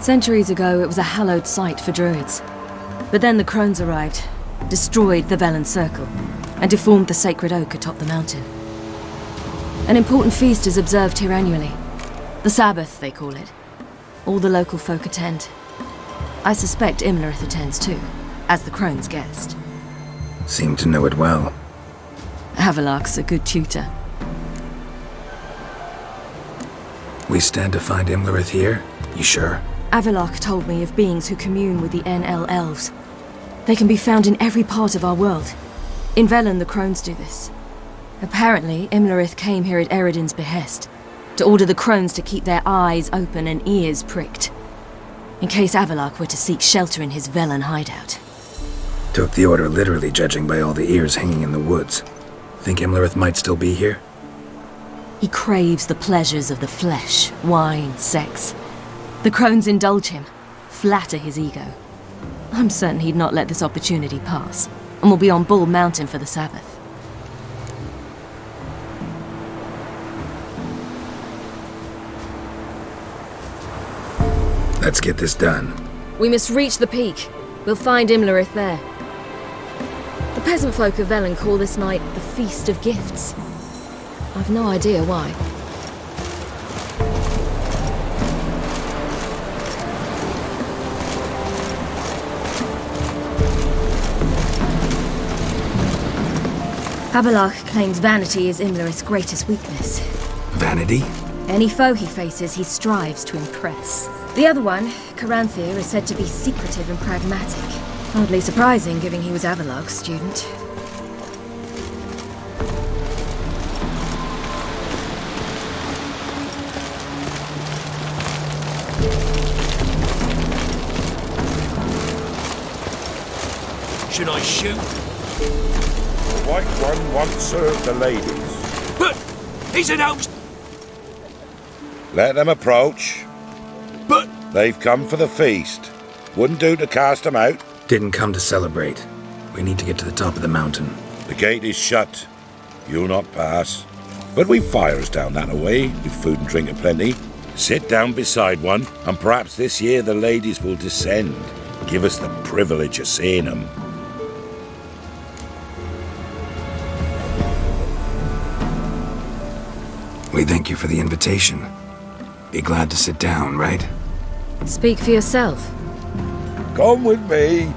[SPEAKER 12] Centuries ago, it was a hallowed site for druids. But then the Crones arrived, destroyed the Velen Circle, and deformed the sacred oak atop the mountain. An important feast is observed here annually. The Sabbath, they call it. All the local folk attend. I suspect Imlerith attends too, as the Crones' guest.
[SPEAKER 5] Seem to know it well.
[SPEAKER 12] Avalok's a good tutor.
[SPEAKER 5] We stand to find Imlerith here? You sure?
[SPEAKER 12] Avalok told me of beings who commune with the NL elves. They can be found in every part of our world. In Velen, the Crones do this. Apparently, Imlerith came here at Eredin's behest, to order the Crones to keep their eyes open and ears pricked, in case Avalok were to seek shelter in his Velen hideout.
[SPEAKER 5] Took the order literally, judging by all the ears hanging in the woods. Think Imlerith might still be here?
[SPEAKER 12] He craves the pleasures of the flesh, wine, sex. The Crones indulge him, flatter his ego. I'm certain he'd not let this opportunity pass, and will be on Bull Mountain for the Sabbath.
[SPEAKER 5] Let's get this done.
[SPEAKER 12] We must reach the peak. We'll find Imlerith there. The peasant folk of Velen call this night the Feast of Gifts. I've no idea why. Avalok claims vanity is Imlerith's greatest weakness.
[SPEAKER 5] Vanity?
[SPEAKER 12] Any foe he faces, he strives to impress. The other one, Caranthir, is said to be secretive and pragmatic. Hardly surprising, given he was Avalok's student.
[SPEAKER 1] Should I shoot? The White One once served the ladies. But he's an out. Let them approach. But they've come for the feast. Wouldn't do to cast them out.
[SPEAKER 5] Didn't come to celebrate. We need to get to the top of the mountain.
[SPEAKER 1] The gate is shut. You'll not pass. But we've fires down that away, with food and drink aplenty. Sit down beside one, and perhaps this year the ladies will descend. Give us the privilege of seeing them.
[SPEAKER 5] We thank you for the invitation. Be glad to sit down, right?
[SPEAKER 12] Speak for yourself.
[SPEAKER 1] Come with me.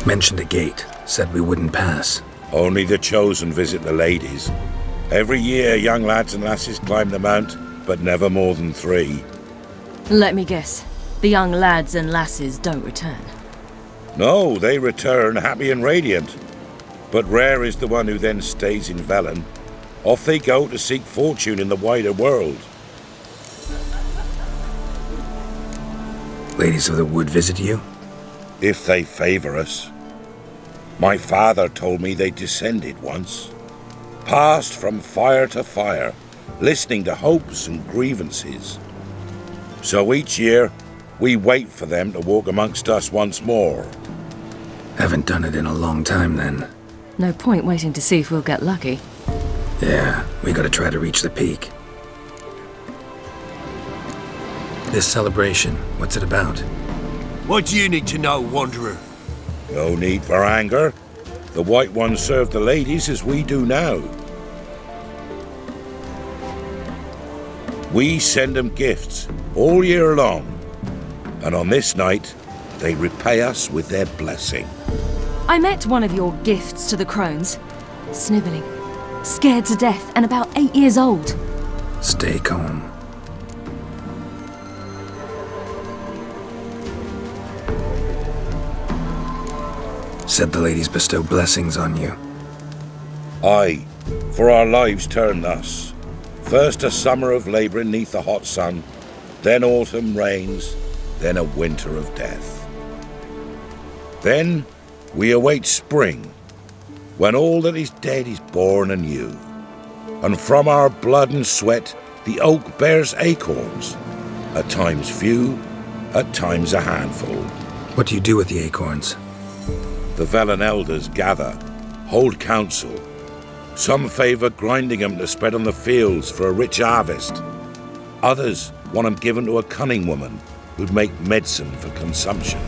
[SPEAKER 5] Mentioned a gate. Said we wouldn't pass.
[SPEAKER 1] Only the chosen visit the ladies. Every year, young lads and lasses climb the mount, but never more than 3.
[SPEAKER 12] Let me guess. The young lads and lasses don't return.
[SPEAKER 1] No, they return happy and radiant. But rare is the one who then stays in Velen. Off they go to seek fortune in the wider world.
[SPEAKER 5] Ladies of the Wood visit you?
[SPEAKER 1] If they favor us. My father told me they descended once. Passed from fire to fire, listening to hopes and grievances. So each year, we wait for them to walk amongst us once more.
[SPEAKER 5] Haven't done it in a long time, then.
[SPEAKER 12] No point waiting to see if we'll get lucky.
[SPEAKER 5] Yeah, we gotta try to reach the peak. This celebration, what's it about?
[SPEAKER 1] What do you need to know, Wanderer? No need for anger. The White One served the ladies as we do now. We send them gifts all year long, and on this night, they repay us with their blessing.
[SPEAKER 12] I met one of your gifts to the Crones. Snivelling, scared to death, and about 8 years old.
[SPEAKER 5] Stay calm. Said the ladies bestow blessings on you.
[SPEAKER 1] Aye, for our lives turn thus. First a summer of labouring neath the hot sun, then autumn rains, then a winter of death. Then we await spring, when all that is dead is born anew. And from our blood and sweat the oak bears acorns, at times few, at times a handful.
[SPEAKER 5] What do you do with the acorns?
[SPEAKER 1] The Velen elders gather, hold council. Some favour grinding them to spread on the fields for a rich harvest. Others want them given to a cunning woman who'd make medicine for consumption.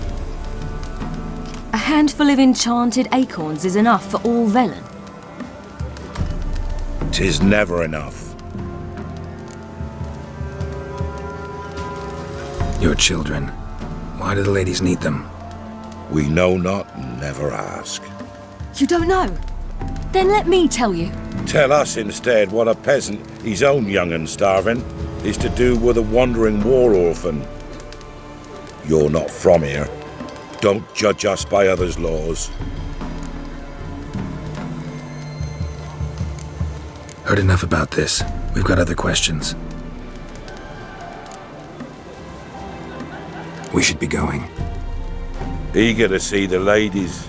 [SPEAKER 12] A handful of enchanted acorns is enough for all Velen.
[SPEAKER 1] 'Tis never enough.
[SPEAKER 5] Your children. Why do the ladies need them?
[SPEAKER 1] We know not and never ask.
[SPEAKER 12] You don't know? Then let me tell you.
[SPEAKER 1] Tell us instead what a peasant, his own young and starving, is to do with a wandering war orphan. You're not from here. Don't judge us by others' laws.
[SPEAKER 5] Heard enough about this. We've got other questions. We should be going.
[SPEAKER 1] Eager to see the ladies.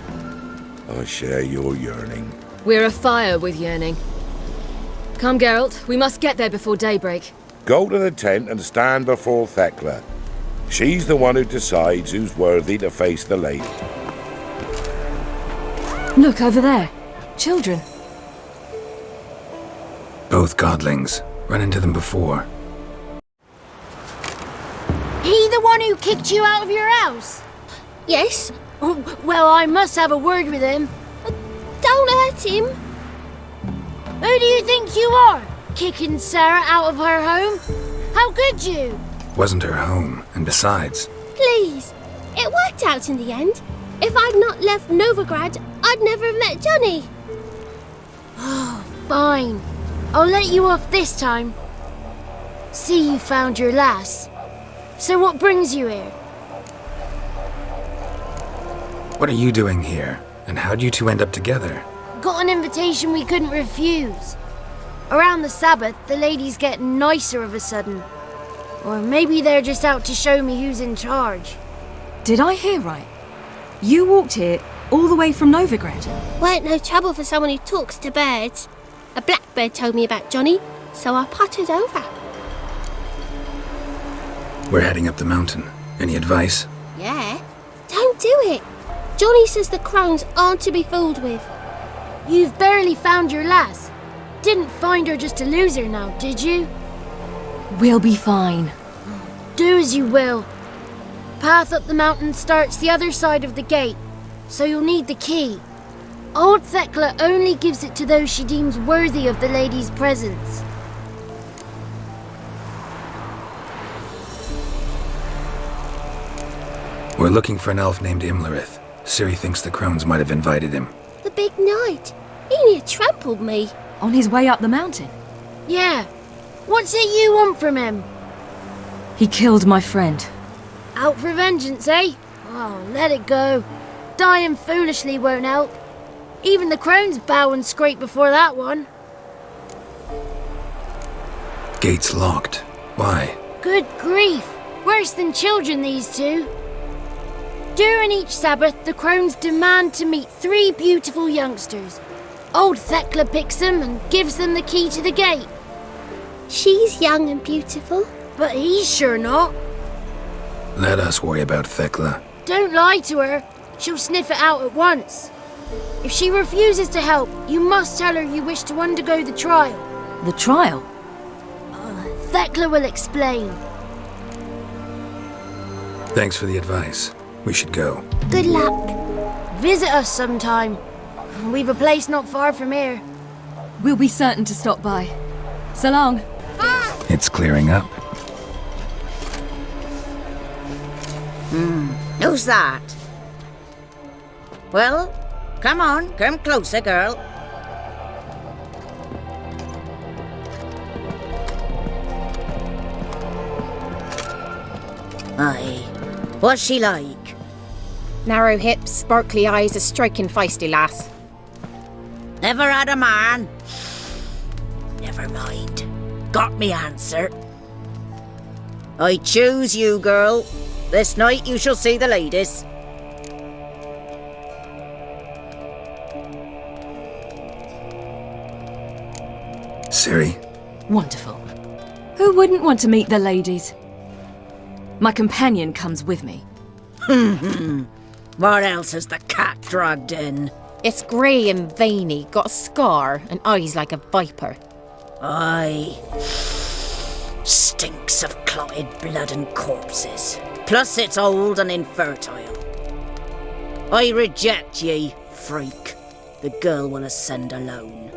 [SPEAKER 1] I share your yearning.
[SPEAKER 12] We're afire with yearning. Come, Geralt, we must get there before daybreak.
[SPEAKER 1] Go to the tent and stand before Thekla. She's the one who decides who's worthy to face the lady.
[SPEAKER 12] Look over there. Children.
[SPEAKER 5] Both godlings. Run into them before.
[SPEAKER 3] He the one who kicked you out of your house? Yes. Oh, well, I must have a word with him. Don't hurt him. Who do you think you are? Kicking Sarah out of her home? How could you?
[SPEAKER 5] Wasn't her home, and besides...
[SPEAKER 3] Please. It worked out in the end. If I'd not left Novigrad, I'd never have met Johnny. Oh, fine. I'll let you off this time. See, you found your lass. So what brings you here?
[SPEAKER 5] What are you doing here? And how'd you two end up together?
[SPEAKER 3] Got an invitation we couldn't refuse. Around the Sabbath, the ladies get nicer of a sudden. Or maybe they're just out to show me who's in charge.
[SPEAKER 12] Did I hear right? You walked here all the way from Novigrad?
[SPEAKER 3] Weren't no trouble for someone who talks to birds. A blackbird told me about Johnny, so I pottered over.
[SPEAKER 5] We're heading up the mountain. Any advice?
[SPEAKER 3] Yeah? Don't do it. Johnny says the Crones aren't to be fooled with. You've barely found your lass. Didn't find her just to lose her now, did you?
[SPEAKER 12] We'll be fine.
[SPEAKER 3] Do as you will. Path up the mountain starts the other side of the gate, so you'll need the key. Old Thekla only gives it to those she deems worthy of the lady's presence.
[SPEAKER 5] We're looking for an elf named Imlerith. Ciri thinks the Crones might have invited him.
[SPEAKER 3] The big knight. He near trampled me.
[SPEAKER 12] On his way up the mountain?
[SPEAKER 3] Yeah. What's it you want from him?
[SPEAKER 12] He killed my friend.
[SPEAKER 3] Out for vengeance, eh? Oh, let it go. Dying foolishly won't help. Even the Crones bow and scrape before that one.
[SPEAKER 5] Gate's locked. Why?
[SPEAKER 3] Good grief. Worse than children, these two. During each Sabbath, the Crones demand to meet 3 beautiful youngsters. Old Thekla picks them and gives them the key to the gate. She's young and beautiful, but he's sure not.
[SPEAKER 5] Let us worry about Thekla.
[SPEAKER 3] Don't lie to her. She'll sniff it out at once. If she refuses to help, you must tell her you wish to undergo the trial.
[SPEAKER 12] The trial?
[SPEAKER 3] Thekla will explain.
[SPEAKER 5] Thanks for the advice. We should go.
[SPEAKER 3] Good luck. Visit us sometime. We've a place not far from here.
[SPEAKER 12] We'll be certain to stop by. So long.
[SPEAKER 3] Bye.
[SPEAKER 5] It's clearing up.
[SPEAKER 6] Who's that? Well, come on, come closer, girl. Aye. What's she like?
[SPEAKER 13] Narrow hips, sparkly eyes, a striking feisty lass.
[SPEAKER 6] Never had a man? Never mind. Got me answer. I choose you, girl. This night you shall see the ladies.
[SPEAKER 5] Ciri,
[SPEAKER 12] Wonderful. Who wouldn't want to meet the ladies? My companion comes with me.
[SPEAKER 6] What else has the cat dragged in?
[SPEAKER 13] It's grey and veiny, got a scar, and eyes like a viper.
[SPEAKER 6] Aye. Stinks of clotted blood and corpses. Plus it's old and infertile. I reject ye, freak. The girl will ascend alone.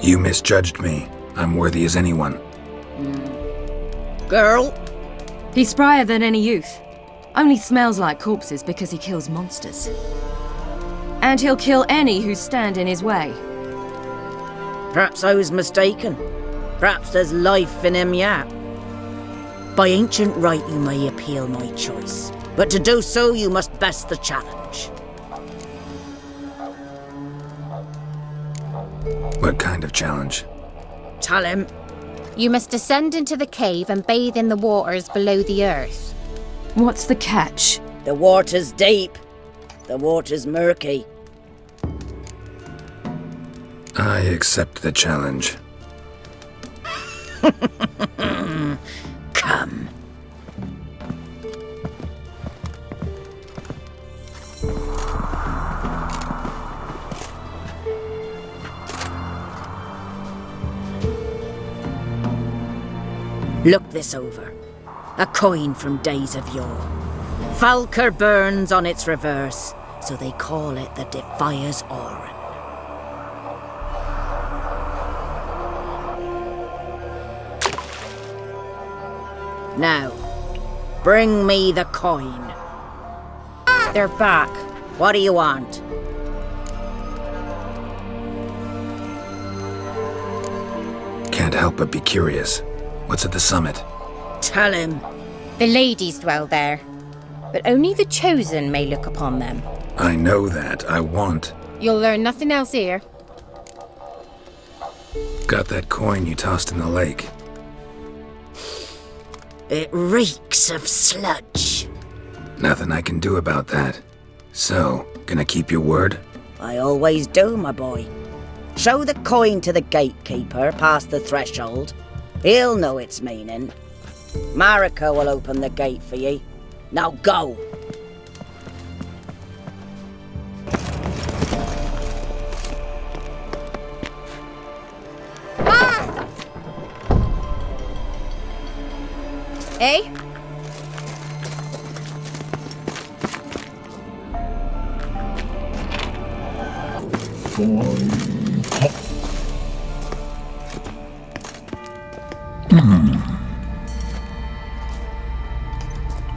[SPEAKER 5] you misjudged me. I'm worthy as anyone.
[SPEAKER 6] Girl?
[SPEAKER 12] He's sprier than any youth. Only smells like corpses because he kills monsters. And he'll kill any who stand in his way.
[SPEAKER 6] Perhaps I was mistaken. Perhaps there's life in him yet. By ancient right you may appeal my choice, but to do so you must best the challenge.
[SPEAKER 5] What kind of challenge?
[SPEAKER 6] Tell him.
[SPEAKER 13] You must descend into the cave and bathe in the waters below the earth.
[SPEAKER 12] What's the catch?
[SPEAKER 6] The water's deep. The water's murky.
[SPEAKER 5] I accept the challenge.
[SPEAKER 6] Come. Look this over. A coin from days of yore. Falker burns on its reverse, so they call it the Defier's Oran. Now, bring me the coin.
[SPEAKER 13] They're back.
[SPEAKER 6] What do you want?
[SPEAKER 5] Can't help but be curious. What's at the summit?
[SPEAKER 6] Tell him.
[SPEAKER 13] The ladies dwell there, but only the chosen may look upon them.
[SPEAKER 5] I know that. I want.
[SPEAKER 13] You'll learn nothing else here.
[SPEAKER 5] Got that coin you tossed in the lake.
[SPEAKER 6] It reeks of sludge.
[SPEAKER 5] Nothing I can do about that. So, gonna keep your word?
[SPEAKER 6] I always do, my boy. Show the coin to the gatekeeper past the threshold. He'll know its meaning. Marika will open the gate for ye. Now go!
[SPEAKER 13] Eh?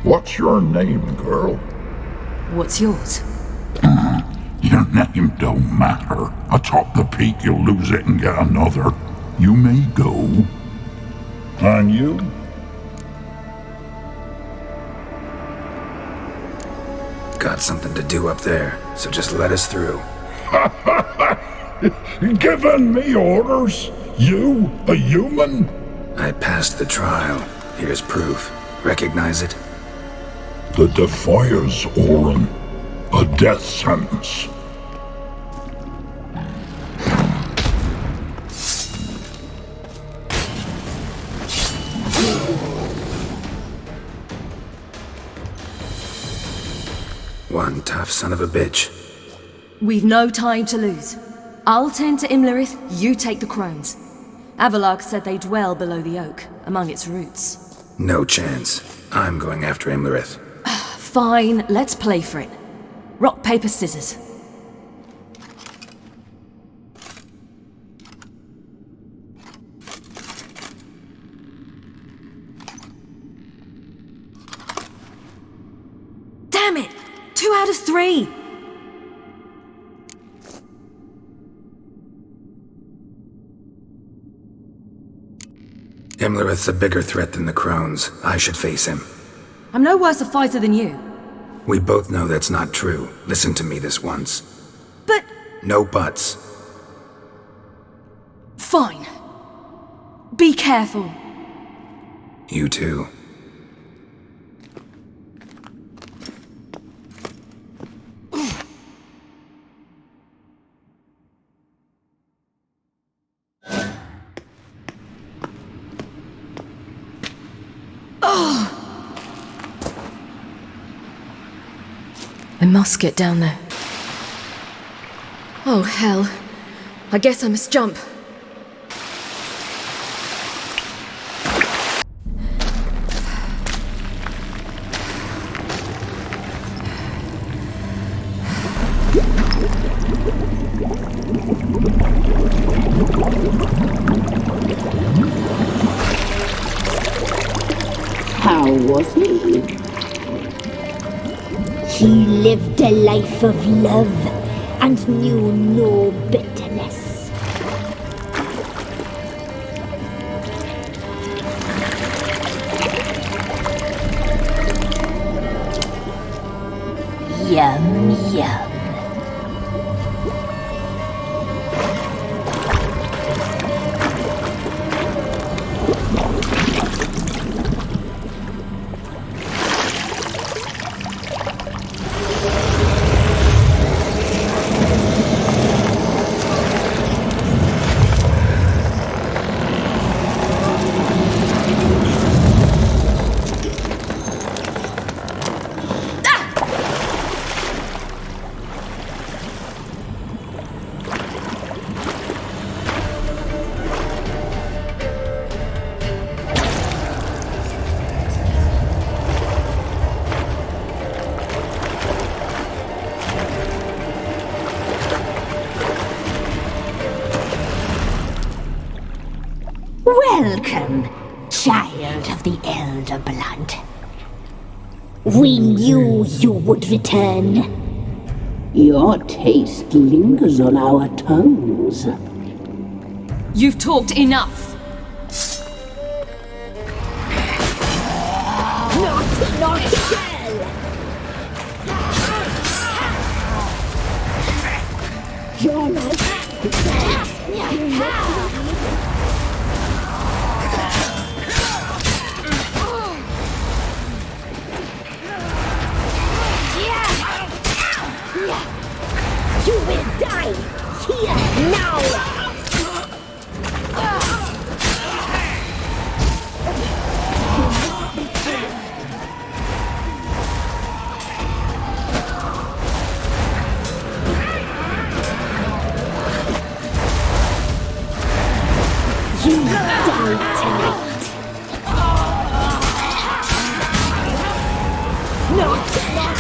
[SPEAKER 10] What's your name, girl?
[SPEAKER 12] What's yours?
[SPEAKER 10] Your name don't matter. Atop the peak you'll lose it and get another. You may go. And you?
[SPEAKER 5] Got something to do up there, so just let us through.
[SPEAKER 10] Giving me orders? You, a human?
[SPEAKER 5] I passed the trial. Here's proof. Recognize it?
[SPEAKER 10] The Defier's Oran. A death sentence.
[SPEAKER 5] One tough son of a bitch.
[SPEAKER 12] We've no time to lose. I'll tend to Imlerith, you take the Crones. Avalark said they dwell below the oak, among its roots.
[SPEAKER 5] No chance. I'm going after Imlerith.
[SPEAKER 12] Fine, let's play for it. Rock, paper, scissors. Damn it! 2 out of 3!
[SPEAKER 5] Imlerith's a bigger threat than the Crones. I should face him.
[SPEAKER 12] I'm no worse a fighter than you.
[SPEAKER 5] We both know that's not true. Listen to me this once.
[SPEAKER 12] But...
[SPEAKER 5] No buts.
[SPEAKER 12] Fine. Be careful.
[SPEAKER 5] You too.
[SPEAKER 12] I must get down there. Oh, hell. I guess I must jump.
[SPEAKER 8] How was he?
[SPEAKER 7] He lived a life of love and knew no bitterness. Yum, yum. Welcome, child of the Elder Blood. We knew you would return.
[SPEAKER 8] Your taste lingers on our tongues.
[SPEAKER 12] You've talked enough!
[SPEAKER 7] Naughty, naughty girl! You're not... You will die here now! You die tonight! Not girl!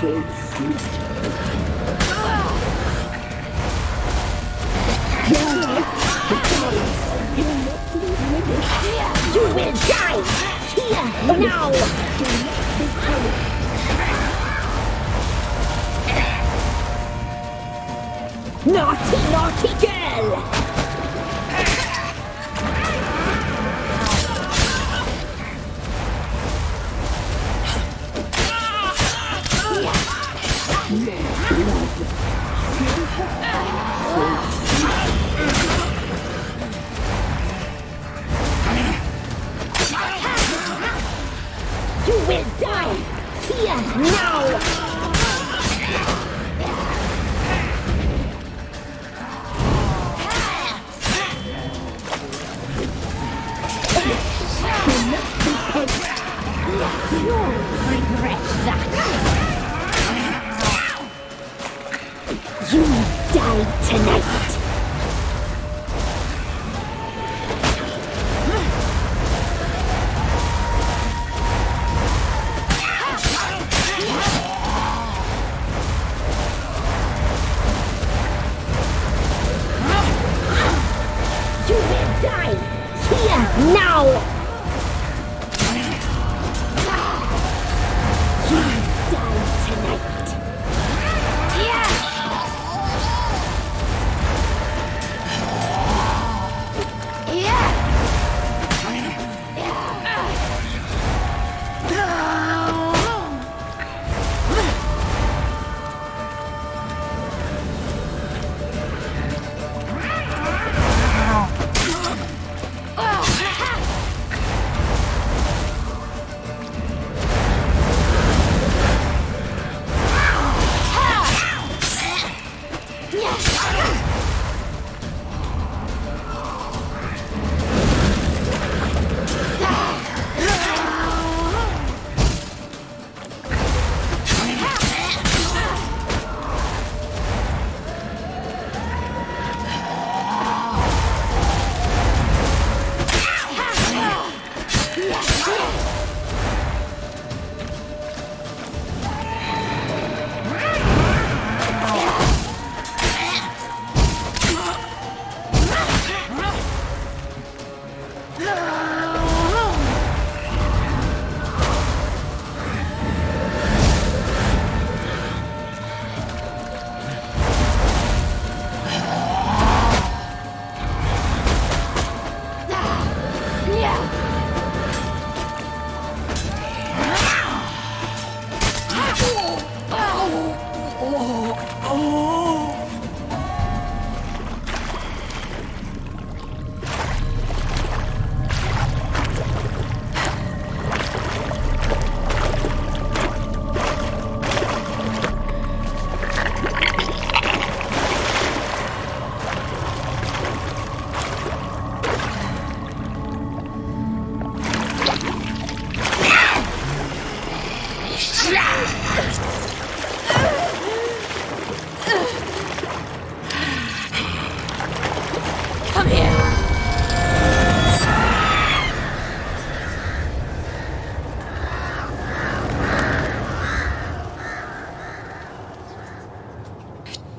[SPEAKER 8] So sweet.
[SPEAKER 7] You will die here now! Naughty, naughty girl! You will die here now! You'll regret that. You die tonight. You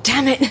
[SPEAKER 12] Damn it!